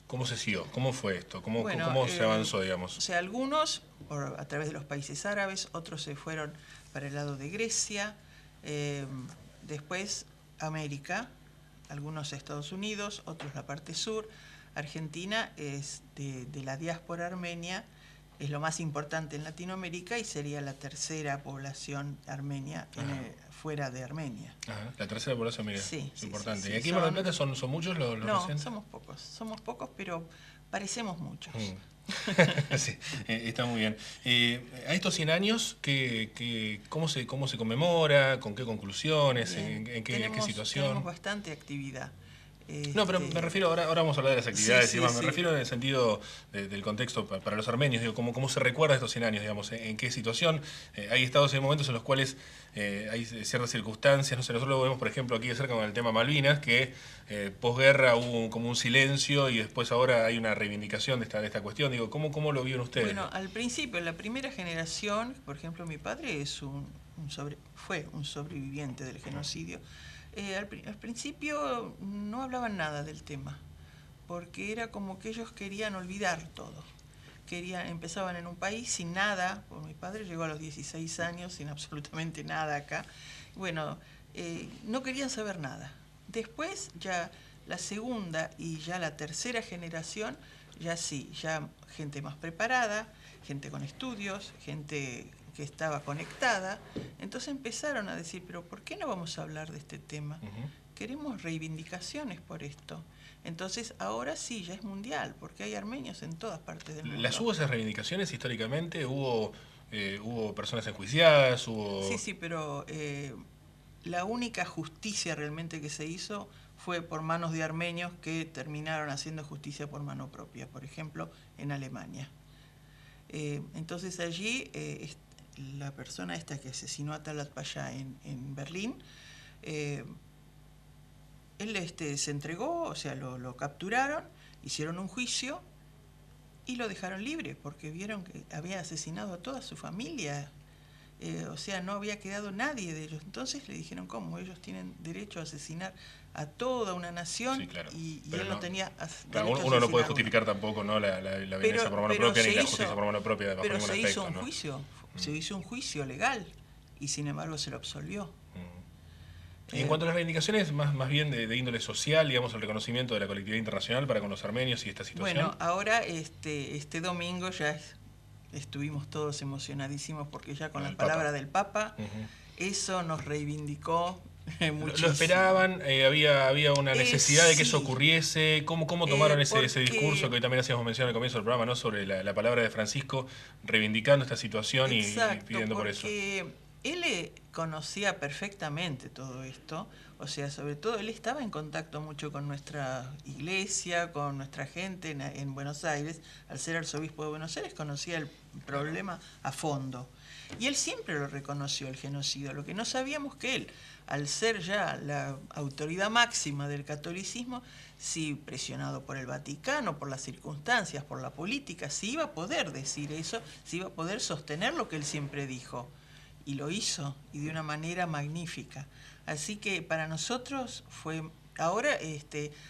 ¿cómo se siguió? ¿Cómo fue esto? ¿Cómo se avanzó, digamos? O sea, algunos a través de los países árabes, otros se fueron para el lado de Grecia, después América, algunos a Estados Unidos, otros la parte sur. Argentina es de la diáspora armenia, es lo más importante en Latinoamérica y sería la tercera población armenia fuera de Armenia. Ajá. La tercera población armenia, sí, es importante. Sí, ¿Y aquí en Mar del Plata son muchos los no, residentes? somos pocos, pero parecemos muchos. Sí, está muy bien. A estos 100 años, ¿cómo se conmemora? ¿Con qué conclusiones? ¿En qué situación? Tenemos bastante actividad. No, pero me refiero, ahora vamos a hablar de las actividades y demás, me refiero en el sentido del contexto para los armenios, digo, ¿cómo se recuerda estos 100 años, digamos, en qué situación? Hay estados y momentos en los cuales hay ciertas circunstancias, no sé, nosotros lo vemos, por ejemplo, aquí de cerca con el tema Malvinas, que posguerra hubo como un silencio y después ahora hay una reivindicación de esta cuestión, digo, ¿cómo lo vieron ustedes? Bueno, al principio, la primera generación, por ejemplo, mi padre fue un sobreviviente del genocidio. Al principio no hablaban nada del tema, porque era como que ellos querían olvidar todo. Empezaban en un país sin nada, porque mi padre llegó a los 16 años sin absolutamente nada acá. Bueno, no querían saber nada. Después ya la segunda y ya la tercera generación, ya sí, ya gente más preparada, gente con estudios, gente que estaba conectada. Entonces empezaron a decir, pero ¿por qué no vamos a hablar de este tema? Queremos reivindicaciones por esto. Entonces ahora sí, ya es mundial, porque hay armenios en todas partes del mundo. ¿Las hubo esas reivindicaciones históricamente? ¿Hubo personas enjuiciadas? Sí, pero la única justicia realmente que se hizo fue por manos de armenios que terminaron haciendo justicia por mano propia, por ejemplo, en Alemania. Entonces allí la persona esta que asesinó a Talat Pasha en Berlín, él se entregó, o sea, lo capturaron, hicieron un juicio y lo dejaron libre porque vieron que había asesinado a toda su familia. O sea, no había quedado nadie de ellos. Entonces le dijeron, ¿cómo? Ellos tienen derecho a asesinar a toda una nación. Sí, claro. y pero él no tenía claro, derecho uno a no puede asesinar justificar tampoco, ¿no?, la violencia por mano propia ni la justicia por mano propia bajo pero ningún se aspecto, hizo un ¿no? juicio, se hizo un juicio legal y sin embargo se lo absolvió. Y en cuanto a las reivindicaciones, más bien de índole social, digamos, el reconocimiento de la colectividad internacional para con los armenios y esta situación. Bueno, ahora este domingo ya estuvimos todos emocionadísimos porque ya con la palabra del Papa, eso nos reivindicó muchísimo. ¿Lo esperaban? ¿Había una necesidad de que eso ocurriese? ¿Cómo tomaron ese discurso que hoy también hacíamos mención al comienzo del programa, ¿no?, sobre la palabra de Francisco reivindicando esta situación y pidiendo por eso? Él conocía perfectamente todo esto, o sea, sobre todo él estaba en contacto mucho con nuestra iglesia, con nuestra gente en Buenos Aires. Al ser arzobispo de Buenos Aires conocía el problema a fondo. Y él siempre lo reconoció, el genocidio. Lo que no sabíamos que él, al ser ya la autoridad máxima del catolicismo, si presionado por el Vaticano, por las circunstancias, por la política, si iba a poder decir eso, si iba a poder sostener lo que él siempre dijo. Y lo hizo, y de una manera magnífica. Así que para nosotros fue... Ahora,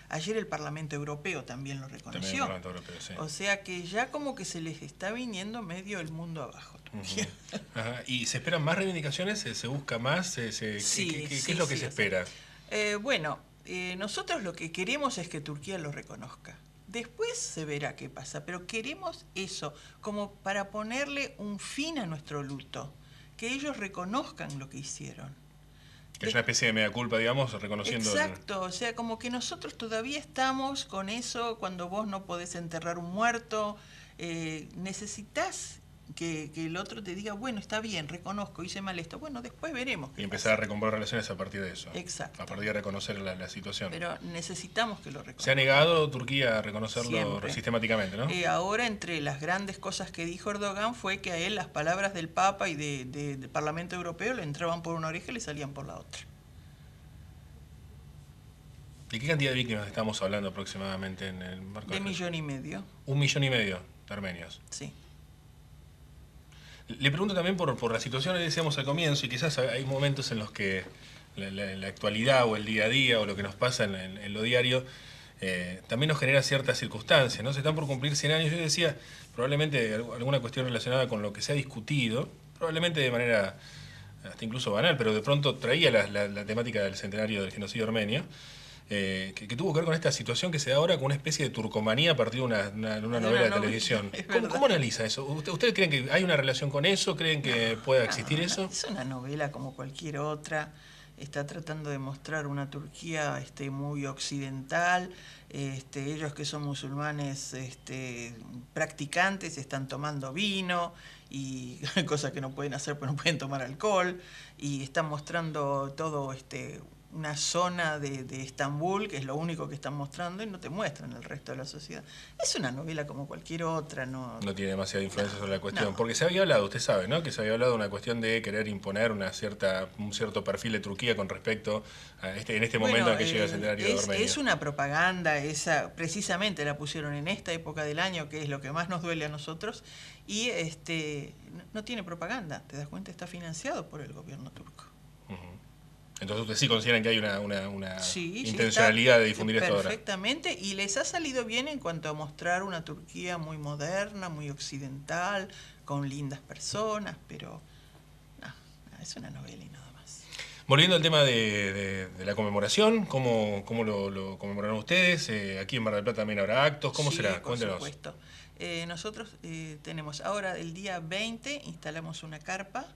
ayer el Parlamento Europeo también lo reconoció. También el Parlamento Europeo, sí. O sea que ya como que se les está viniendo medio el mundo abajo. Ajá. ¿Y se esperan más reivindicaciones? ¿Se busca más? ¿Qué es lo que se espera? Bueno, nosotros lo que queremos es que Turquía lo reconozca. Después se verá qué pasa, pero queremos eso, como para ponerle un fin a nuestro luto. Que ellos reconozcan lo que hicieron. Que es una especie de mea culpa, digamos, reconociendo... Exacto, o sea, como que nosotros todavía estamos con eso cuando vos no podés enterrar un muerto, necesitas que el otro te diga, bueno, está bien, reconozco, hice mal esto, bueno, después veremos. Y empezar a recomponer relaciones a partir de eso. Exacto. A partir de reconocer la situación. Pero necesitamos que lo reconozca. Se ha negado Turquía a reconocerlo siempre. Sistemáticamente, ¿no? Ahora, entre las grandes cosas que dijo Erdogan fue que a él las palabras del Papa y del Parlamento Europeo le entraban por una oreja y le salían por la otra. ¿De qué cantidad de víctimas estamos hablando aproximadamente en el marco de 1,5 millones? 1,5 millones de armenios. Sí. Le pregunto también por la situación que decíamos al comienzo, y quizás hay momentos en los que la actualidad o el día a día o lo que nos pasa en lo diario también nos genera ciertas circunstancias, ¿no? Se están por cumplir 100 años. Yo decía, probablemente alguna cuestión relacionada con lo que se ha discutido, probablemente de manera hasta incluso banal, pero de pronto traía la temática del centenario del genocidio armenio, que tuvo que ver con esta situación que se da ahora con una especie de turcomanía a partir de una novela de televisión. ¿Cómo analiza eso? ¿Ustedes creen que hay una relación con eso? ¿Creen que pueda existir eso? Es una novela como cualquier otra. Está tratando de mostrar una Turquía muy occidental. Ellos que son musulmanes practicantes están tomando vino y cosas que no pueden hacer porque no pueden tomar alcohol, y están mostrando todo una zona de Estambul, que es lo único que están mostrando, y no te muestran el resto de la sociedad. Es una novela como cualquier otra. No tiene demasiada influencia sobre la cuestión. Porque se había hablado, usted sabe, ¿no?, que se había hablado de una cuestión de querer imponer un cierto perfil de Turquía con respecto a en este momento en que llega el centenario de Armenia. Es una propaganda, precisamente la pusieron en esta época del año, que es lo que más nos duele a nosotros, y no tiene propaganda, te das cuenta, está financiado por el gobierno turco. Entonces ustedes sí consideran que hay una intencionalidad de difundir esto ahora. Perfectamente, y les ha salido bien en cuanto a mostrar una Turquía muy moderna, muy occidental, con lindas personas, pero es una novela y nada más. Volviendo al tema de la conmemoración, ¿cómo lo conmemorarán ustedes? Aquí en Mar del Plata también habrá actos, ¿cómo será? Cuéntenos. Por supuesto. Nosotros tenemos ahora el día 20, instalamos una carpa,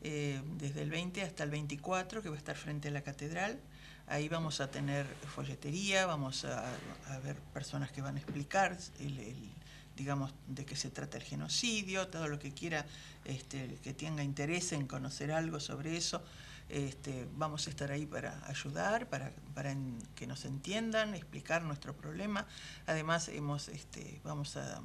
desde el 20 hasta el 24, que va a estar frente a la catedral. Ahí vamos a tener folletería, vamos a ver personas que van a explicar digamos, de qué se trata el genocidio, todo lo que quiera, que tenga interés en conocer algo sobre eso. Vamos a estar ahí para ayudar, para que nos entiendan, explicar nuestro problema. Además, vamos a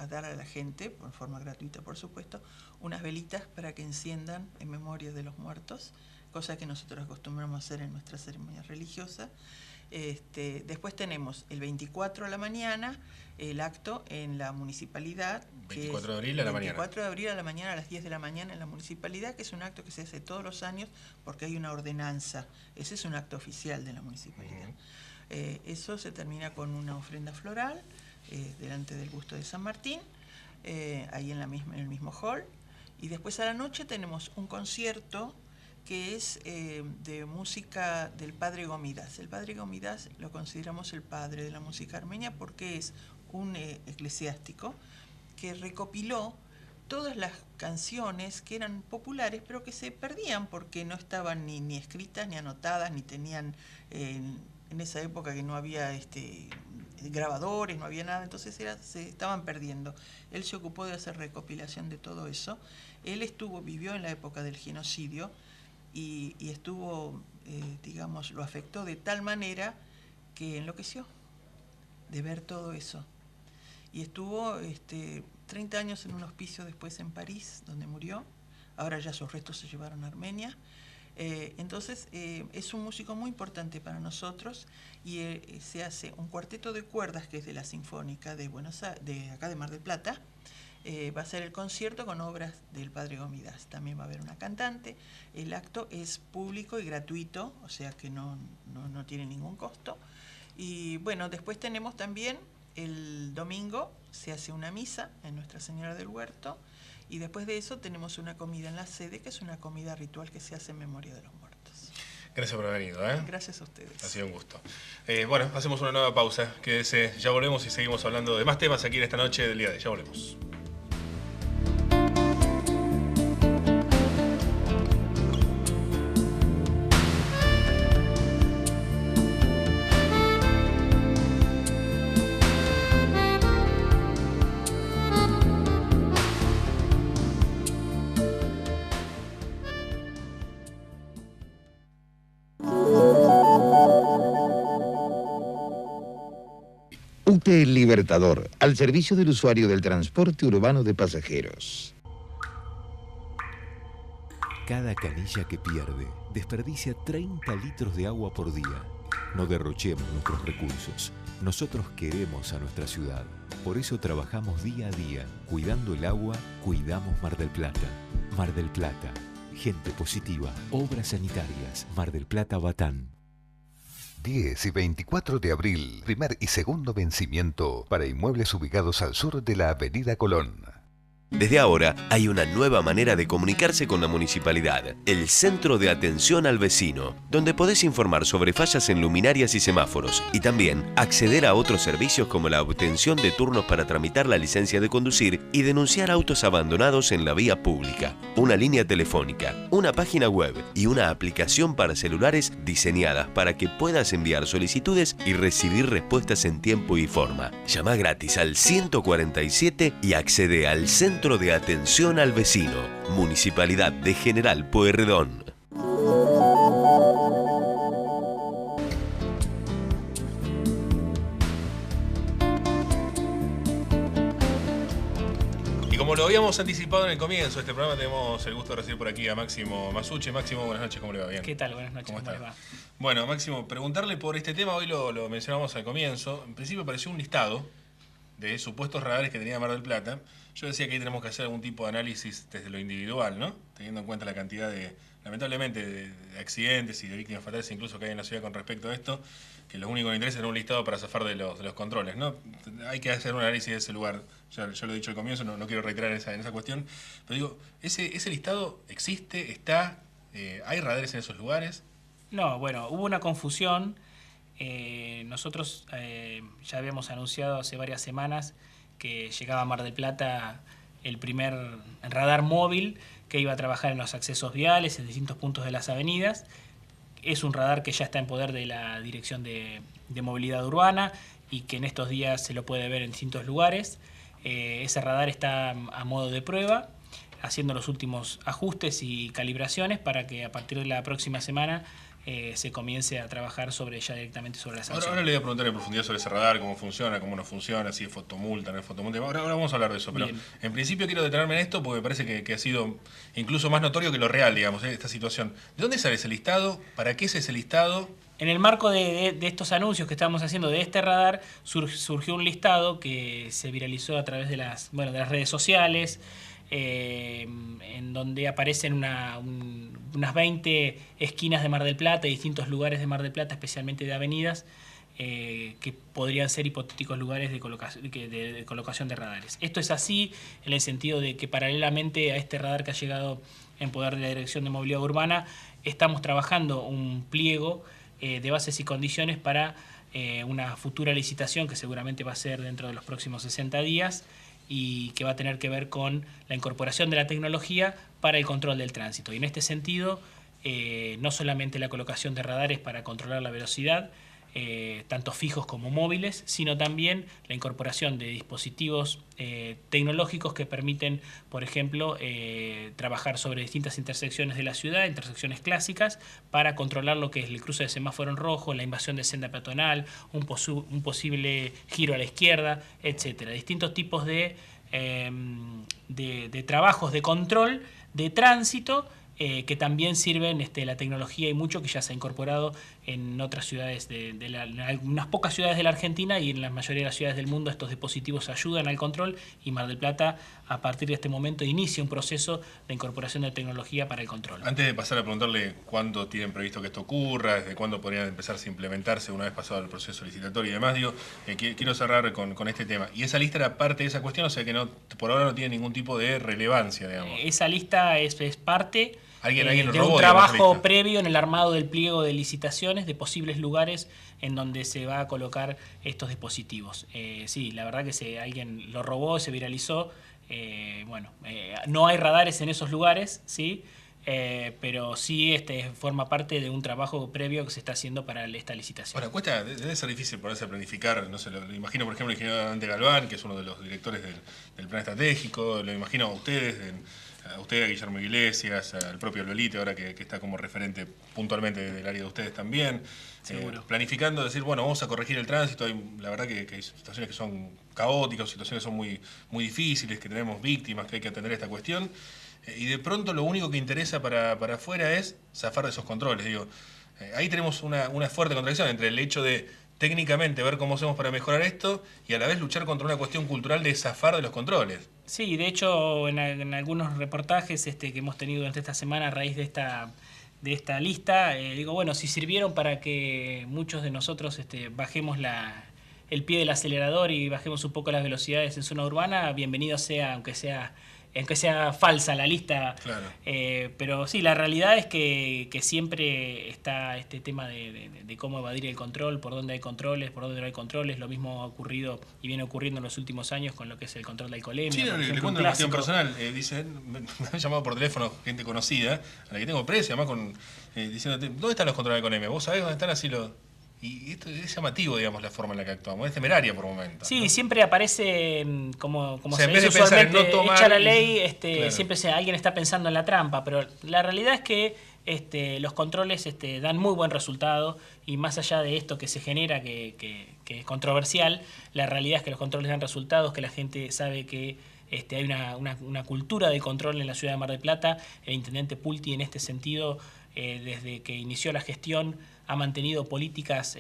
dar a la gente, por forma gratuita por supuesto, unas velitas para que enciendan en memoria de los muertos, cosa que nosotros acostumbramos a hacer en nuestras ceremonias religiosas. Después tenemos el 24 a la mañana, el acto en la municipalidad. 24 de abril a la mañana. 24 de abril a la mañana, a las 10 de la mañana en la municipalidad, que es un acto que se hace todos los años porque hay una ordenanza. Ese es un acto oficial de la municipalidad. Eso se termina con una ofrenda floral delante del busto de San Martín, ahí en el mismo hall. Y después a la noche tenemos un concierto que es de música del padre Gomidas. El padre Gomidas lo consideramos el padre de la música armenia porque es un eclesiástico que recopiló todas las canciones que eran populares pero que se perdían porque no estaban ni escritas, ni anotadas, ni tenían, en esa época que no había grabadores, no había nada, entonces se estaban perdiendo. Él se ocupó de hacer recopilación de todo eso. Él vivió en la época del genocidio, y estuvo, digamos, lo afectó de tal manera que enloqueció de ver todo eso. Y estuvo 30 años en un hospicio después en París, donde murió. Ahora ya sus restos se llevaron a Armenia. Entonces, es un músico muy importante para nosotros y se hace un cuarteto de cuerdas que es de la Sinfónica de acá de Mar del Plata. Va a ser el concierto con obras del padre Gomidas. También va a haber una cantante. El acto es público y gratuito, o sea que no tiene ningún costo. Y bueno, después tenemos también el domingo, se hace una misa en Nuestra Señora del Huerto, y después de eso tenemos una comida en la sede, que es una comida ritual que se hace en memoria de los muertos. Gracias por haber venido. Gracias a ustedes. Ha sido un gusto. Bueno, hacemos una nueva pausa. Quédese, ya volvemos y seguimos hablando de más temas aquí en esta noche del día de hoy. Ya volvemos. UTE El Libertador, al servicio del usuario del transporte urbano de pasajeros. Cada canilla que pierde desperdicia 30 litros de agua por día. No derrochemos nuestros recursos. Nosotros queremos a nuestra ciudad. Por eso trabajamos día a día. Cuidando el agua, cuidamos Mar del Plata. Mar del Plata. Gente positiva. Obras sanitarias. Mar del Plata, Batán. 10 y 24 de abril, primer y segundo vencimiento para inmuebles ubicados al sur de la Avenida Colón. Desde ahora hay una nueva manera de comunicarse con la municipalidad, el Centro de Atención al Vecino, donde podés informar sobre fallas en luminarias y semáforos y también acceder a otros servicios como la obtención de turnos para tramitar la licencia de conducir y denunciar autos abandonados en la vía pública, una línea telefónica, una página web y una aplicación para celulares diseñadas para que puedas enviar solicitudes y recibir respuestas en tiempo y forma. Llama gratis al 147 y accede al Centro de Atención al Vecino, Municipalidad de General Pueyrredón. Y como lo habíamos anticipado en el comienzo de este programa, tenemos el gusto de recibir por aquí a Máximo Masucci. Máximo, buenas noches, ¿cómo le va? Bien. ¿Qué tal? Buenas noches, ¿cómo le va? Bueno, Máximo, preguntarle por este tema, hoy lo mencionamos al comienzo. En principio apareció un listado de supuestos radares que tenía Mar del Plata. Yo decía que ahí tenemos que hacer algún tipo de análisis desde lo individual, ¿no? Teniendo en cuenta la cantidad lamentablemente, de accidentes y de víctimas fatales incluso que hay en la ciudad con respecto a esto, que lo único que interesa es un listado para zafar de los controles, ¿no? Hay que hacer un análisis de ese lugar. Ya lo he dicho al comienzo, no quiero reiterar en esa cuestión. Pero digo, ese listado existe, está, ¿Hay radares en esos lugares? No, bueno, hubo una confusión. Nosotros ya habíamos anunciado hace varias semanas que llegaba a Mar del Plata el primer radar móvil que iba a trabajar en los accesos viales en distintos puntos de las avenidas. Es un radar que ya está en poder de la Dirección de Movilidad Urbana y que en estos días se lo puede ver en distintos lugares. Ese radar está a modo de prueba, haciendo los últimos ajustes y calibraciones para que a partir de la próxima semana se comience a trabajar ya directamente sobre la sanción. Ahora le voy a preguntar en profundidad sobre ese radar, cómo funciona, cómo no funciona, si es fotomulta, no es fotomulta. Ahora vamos a hablar de eso, pero Bien. En principio quiero detenerme en esto porque me parece que ha sido incluso más notorio que lo real, digamos, esta situación. ¿De dónde sale ese listado? ¿Para qué es ese listado? En el marco de estos anuncios que estamos haciendo de este radar, surgió un listado que se viralizó a través de las redes sociales, en donde aparecen unas 20 esquinas de Mar del Plata y distintos lugares de Mar del Plata, especialmente de avenidas, que podrían ser hipotéticos lugares de colocación de radares. Esto es así en el sentido de que paralelamente a este radar que ha llegado en poder de la Dirección de Movilidad Urbana, estamos trabajando un pliego de bases y condiciones para una futura licitación que seguramente va a ser dentro de los próximos 60 días y que va a tener que ver con la incorporación de la tecnología para el control del tránsito. Y en este sentido, no solamente la colocación de radares para controlar la velocidad, tanto fijos como móviles, sino también la incorporación de dispositivos tecnológicos que permiten, por ejemplo, trabajar sobre distintas intersecciones de la ciudad, intersecciones clásicas, para controlar lo que es el cruce de semáforo en rojo, la invasión de senda peatonal, un posible giro a la izquierda, etcétera. Distintos tipos de trabajos de control de tránsito que también sirven la tecnología y mucho que ya se ha incorporado en otras ciudades, en unas pocas ciudades de la Argentina y en la mayoría de las ciudades del mundo. Estos dispositivos ayudan al control y Mar del Plata a partir de este momento inicia un proceso de incorporación de tecnología para el control. Antes de pasar a preguntarle cuándo tienen previsto que esto ocurra, desde cuándo podrían empezarse a implementarse una vez pasado el proceso licitatorio y demás, quiero cerrar con este tema. ¿Y esa lista era parte de esa cuestión? O sea que por ahora no tiene ningún tipo de relevancia, digamos. Esa lista es parte ¿Alguien de un trabajo previo en el armado del pliego de licitaciones de posibles lugares en donde se va a colocar estos dispositivos. Sí, la verdad que alguien lo robó, se viralizó. No hay radares en esos lugares, ¿sí? Pero sí forma parte de un trabajo previo que se está haciendo para esta licitación. Ahora, debe ser difícil ponerse a planificar, no sé, lo imagino por ejemplo el ingeniero Dante Galván, que es uno de los directores del plan estratégico, lo imagino a ustedes, a usted, a Guillermo Iglesias, al propio Lolite, ahora que está como referente puntualmente del área de ustedes también. Seguro. Planificando, decir, bueno, vamos a corregir el tránsito. La verdad que hay situaciones que son caóticas, situaciones que son muy, muy difíciles, que tenemos víctimas, que hay que atender esta cuestión. Y de pronto lo único que interesa para afuera es zafar de esos controles. Ahí tenemos una fuerte contradicción entre el hecho de técnicamente ver cómo hacemos para mejorar esto y a la vez luchar contra una cuestión cultural de zafar de los controles. Sí, de hecho en algunos reportajes que hemos tenido durante esta semana a raíz de esta lista, si sirvieron para que muchos de nosotros bajemos el pie del acelerador y bajemos un poco las velocidades en zona urbana, bienvenido sea, aunque sea falsa la lista. Claro. Pero sí, la realidad es que siempre está este tema de cómo evadir el control, por dónde hay controles, por dónde no hay controles. Lo mismo ha ocurrido y viene ocurriendo en los últimos años con lo que es el control de alcoholemia. Sí, le cuento una cuestión personal. Me han llamado por teléfono gente conocida, a la que tengo precio, además diciéndote, ¿dónde están los controles de alcoholemia? ¿Vos sabés dónde están así los...? Y esto es llamativo, digamos, la forma en la que actuamos. Es temeraria por momentos. Sí, ¿no? Siempre aparece, como se dice usualmente, no tomar, hecha la ley, claro. Siempre alguien está pensando en la trampa, pero la realidad es que los controles dan muy buen resultado y más allá de esto que se genera, que es controversial, la realidad es que los controles dan resultados, que la gente sabe que hay una cultura de control en la ciudad de Mar del Plata. El intendente Pulti en este sentido, desde que inició la gestión, ha mantenido políticas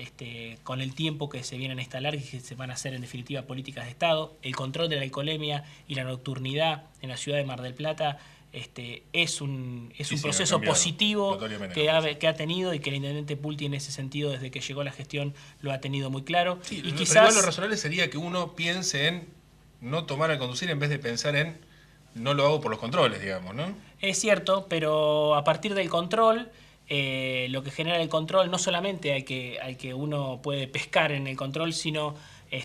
con el tiempo que se vienen a instalar y que se van a hacer en definitiva políticas de Estado. El control de la alcoholemia y la nocturnidad en la ciudad de Mar del Plata es un proceso positivo que ha tenido y que el intendente Pulti en ese sentido desde que llegó a la gestión lo ha tenido muy claro. Sí, quizás igual lo razonable sería que uno piense en no tomar al conducir en vez de pensar en no lo hago por los controles, digamos, ¿no? Es cierto, pero a partir del control, lo que genera el control, no solamente hay que uno puede pescar en el control, sino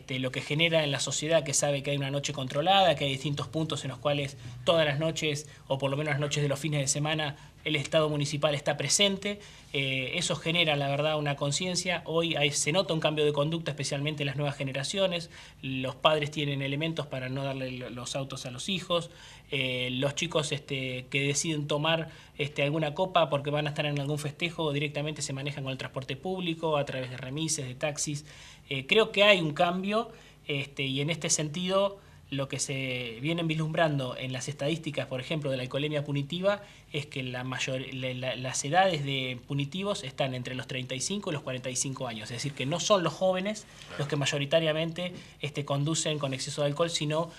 lo que genera en la sociedad, que sabe que hay una noche controlada, que hay distintos puntos en los cuales todas las noches, o por lo menos las noches de los fines de semana, el Estado municipal está presente. Eso genera, la verdad, una conciencia. Hoy se nota un cambio de conducta, especialmente en las nuevas generaciones. Los padres tienen elementos para no darle los autos a los hijos. Los chicos que deciden tomar alguna copa porque van a estar en algún festejo, directamente se manejan con el transporte público, a través de remises, de taxis. Creo que hay un cambio, y en este sentido lo que se vienen vislumbrando en las estadísticas, por ejemplo, de la alcoholemia punitiva, es que las edades de punitivos están entre los 35 y los 45 años. Es decir, que no son los jóvenes los que mayoritariamente conducen con exceso de alcohol, sino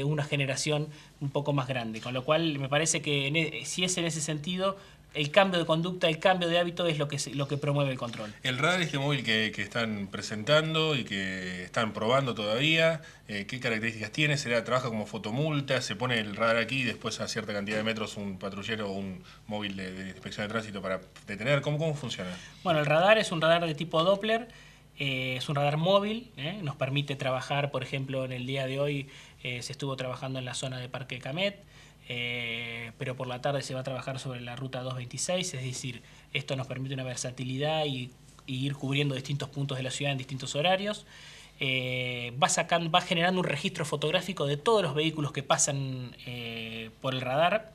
una generación un poco más grande. Con lo cual, me parece que si es en ese sentido, el cambio de conducta, el cambio de hábito es lo que promueve el control. El radar móvil que están presentando y que están probando todavía, ¿qué características tiene? ¿Trabaja como fotomulta? ¿Se pone el radar aquí y después a cierta cantidad de metros un patrullero o un móvil de inspección de tránsito para detener? ¿Cómo funciona? Bueno, el radar es un radar de tipo Doppler, es un radar móvil, nos permite trabajar, por ejemplo, en el día de hoy se estuvo trabajando en la zona de Parque Camet, pero por la tarde se va a trabajar sobre la ruta 226, es decir, esto nos permite una versatilidad y ir cubriendo distintos puntos de la ciudad en distintos horarios. Va generando un registro fotográfico de todos los vehículos que pasan por el radar,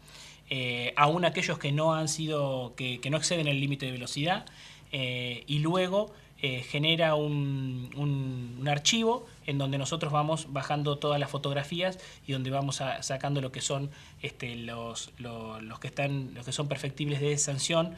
aún aquellos que no exceden el límite de velocidad, y luego genera un archivo en donde nosotros vamos bajando todas las fotografías y donde vamos sacando lo que son los que son perfectibles de sanción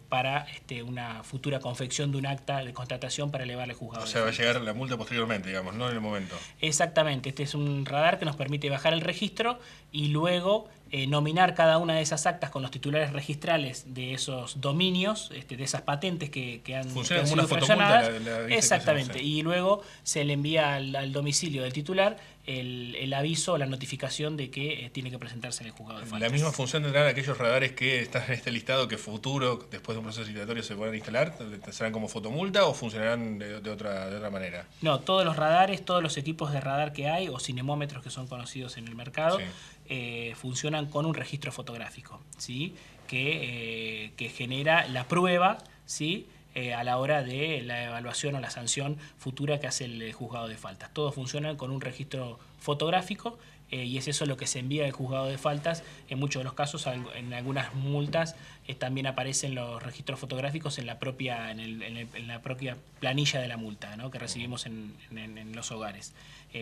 para una futura confección de un acta de constatación para elevarle juzgado. O sea, va a llegar la multa posteriormente, digamos, no en el momento. Exactamente, este es un radar que nos permite bajar el registro y luego nominar cada una de esas actas con los titulares registrales de esos dominios, de esas patentes que han sido fraccionadas. Exactamente, y luego se le envía al domicilio del titular el aviso o la notificación de que tiene que presentarse en el juzgado de faltas. ¿La misma función tendrán aquellos radares que están en este listado que futuro, después de un proceso citatorio, se puedan instalar? ¿Serán como fotomulta o funcionarán de otra manera? No, todos los radares, todos los equipos de radar que hay, o cinemómetros que son conocidos en el mercado, funcionan con un registro fotográfico, ¿sí? que genera la prueba, ¿sí? A la hora de la evaluación o la sanción futura que hace el juzgado de faltas. Todos funcionan con un registro fotográfico y es eso lo que se envía al juzgado de faltas. En muchos de los casos, en algunas multas, también aparecen los registros fotográficos en la propia planilla de la multa, ¿no? Que recibimos en los hogares.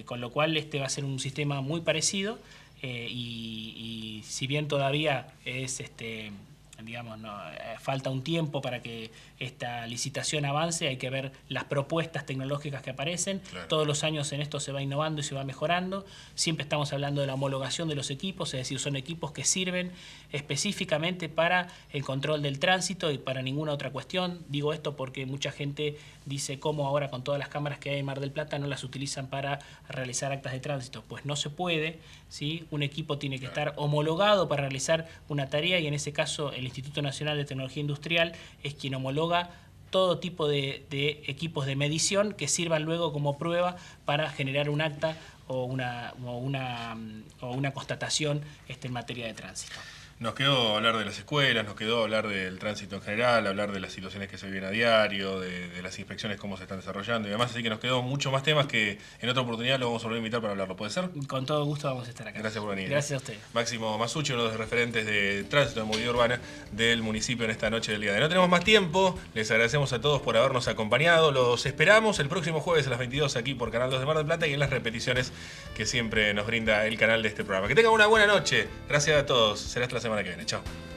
Con lo cual va a ser un sistema muy parecido y si bien todavía es falta un tiempo para que esta licitación avance, hay que ver las propuestas tecnológicas que aparecen. Claro. Todos los años en esto se va innovando y se va mejorando. Siempre estamos hablando de la homologación de los equipos, es decir, son equipos que sirven específicamente para el control del tránsito y para ninguna otra cuestión. Digo esto porque mucha gente dice cómo ahora con todas las cámaras que hay en Mar del Plata no las utilizan para realizar actas de tránsito. Pues no se puede, ¿sí? Un equipo tiene que estar homologado para realizar una tarea y en ese caso el Instituto Nacional de Tecnología Industrial es quien homologa todo tipo de equipos de medición que sirvan luego como prueba para generar un acta o una constatación en materia de tránsito. Nos quedó hablar de las escuelas, nos quedó hablar del tránsito en general, hablar de las situaciones que se viven a diario, de las inspecciones, cómo se están desarrollando y demás. Así que nos quedó mucho más temas que en otra oportunidad lo vamos a volver a invitar para hablarlo. ¿Puede ser? Con todo gusto vamos a estar acá. Gracias por venir. Gracias a usted. Máximo Masucci, uno de los referentes de tránsito de movilidad urbana del municipio en esta noche del día de hoy. No tenemos más tiempo. Les agradecemos a todos por habernos acompañado. Los esperamos el próximo jueves a las 22 aquí por Canal 2 de Mar del Plata y en las repeticiones que siempre nos brinda el canal de este programa. Que tengan una buena noche. Gracias a todos. Será hasta la semana que viene. Chao.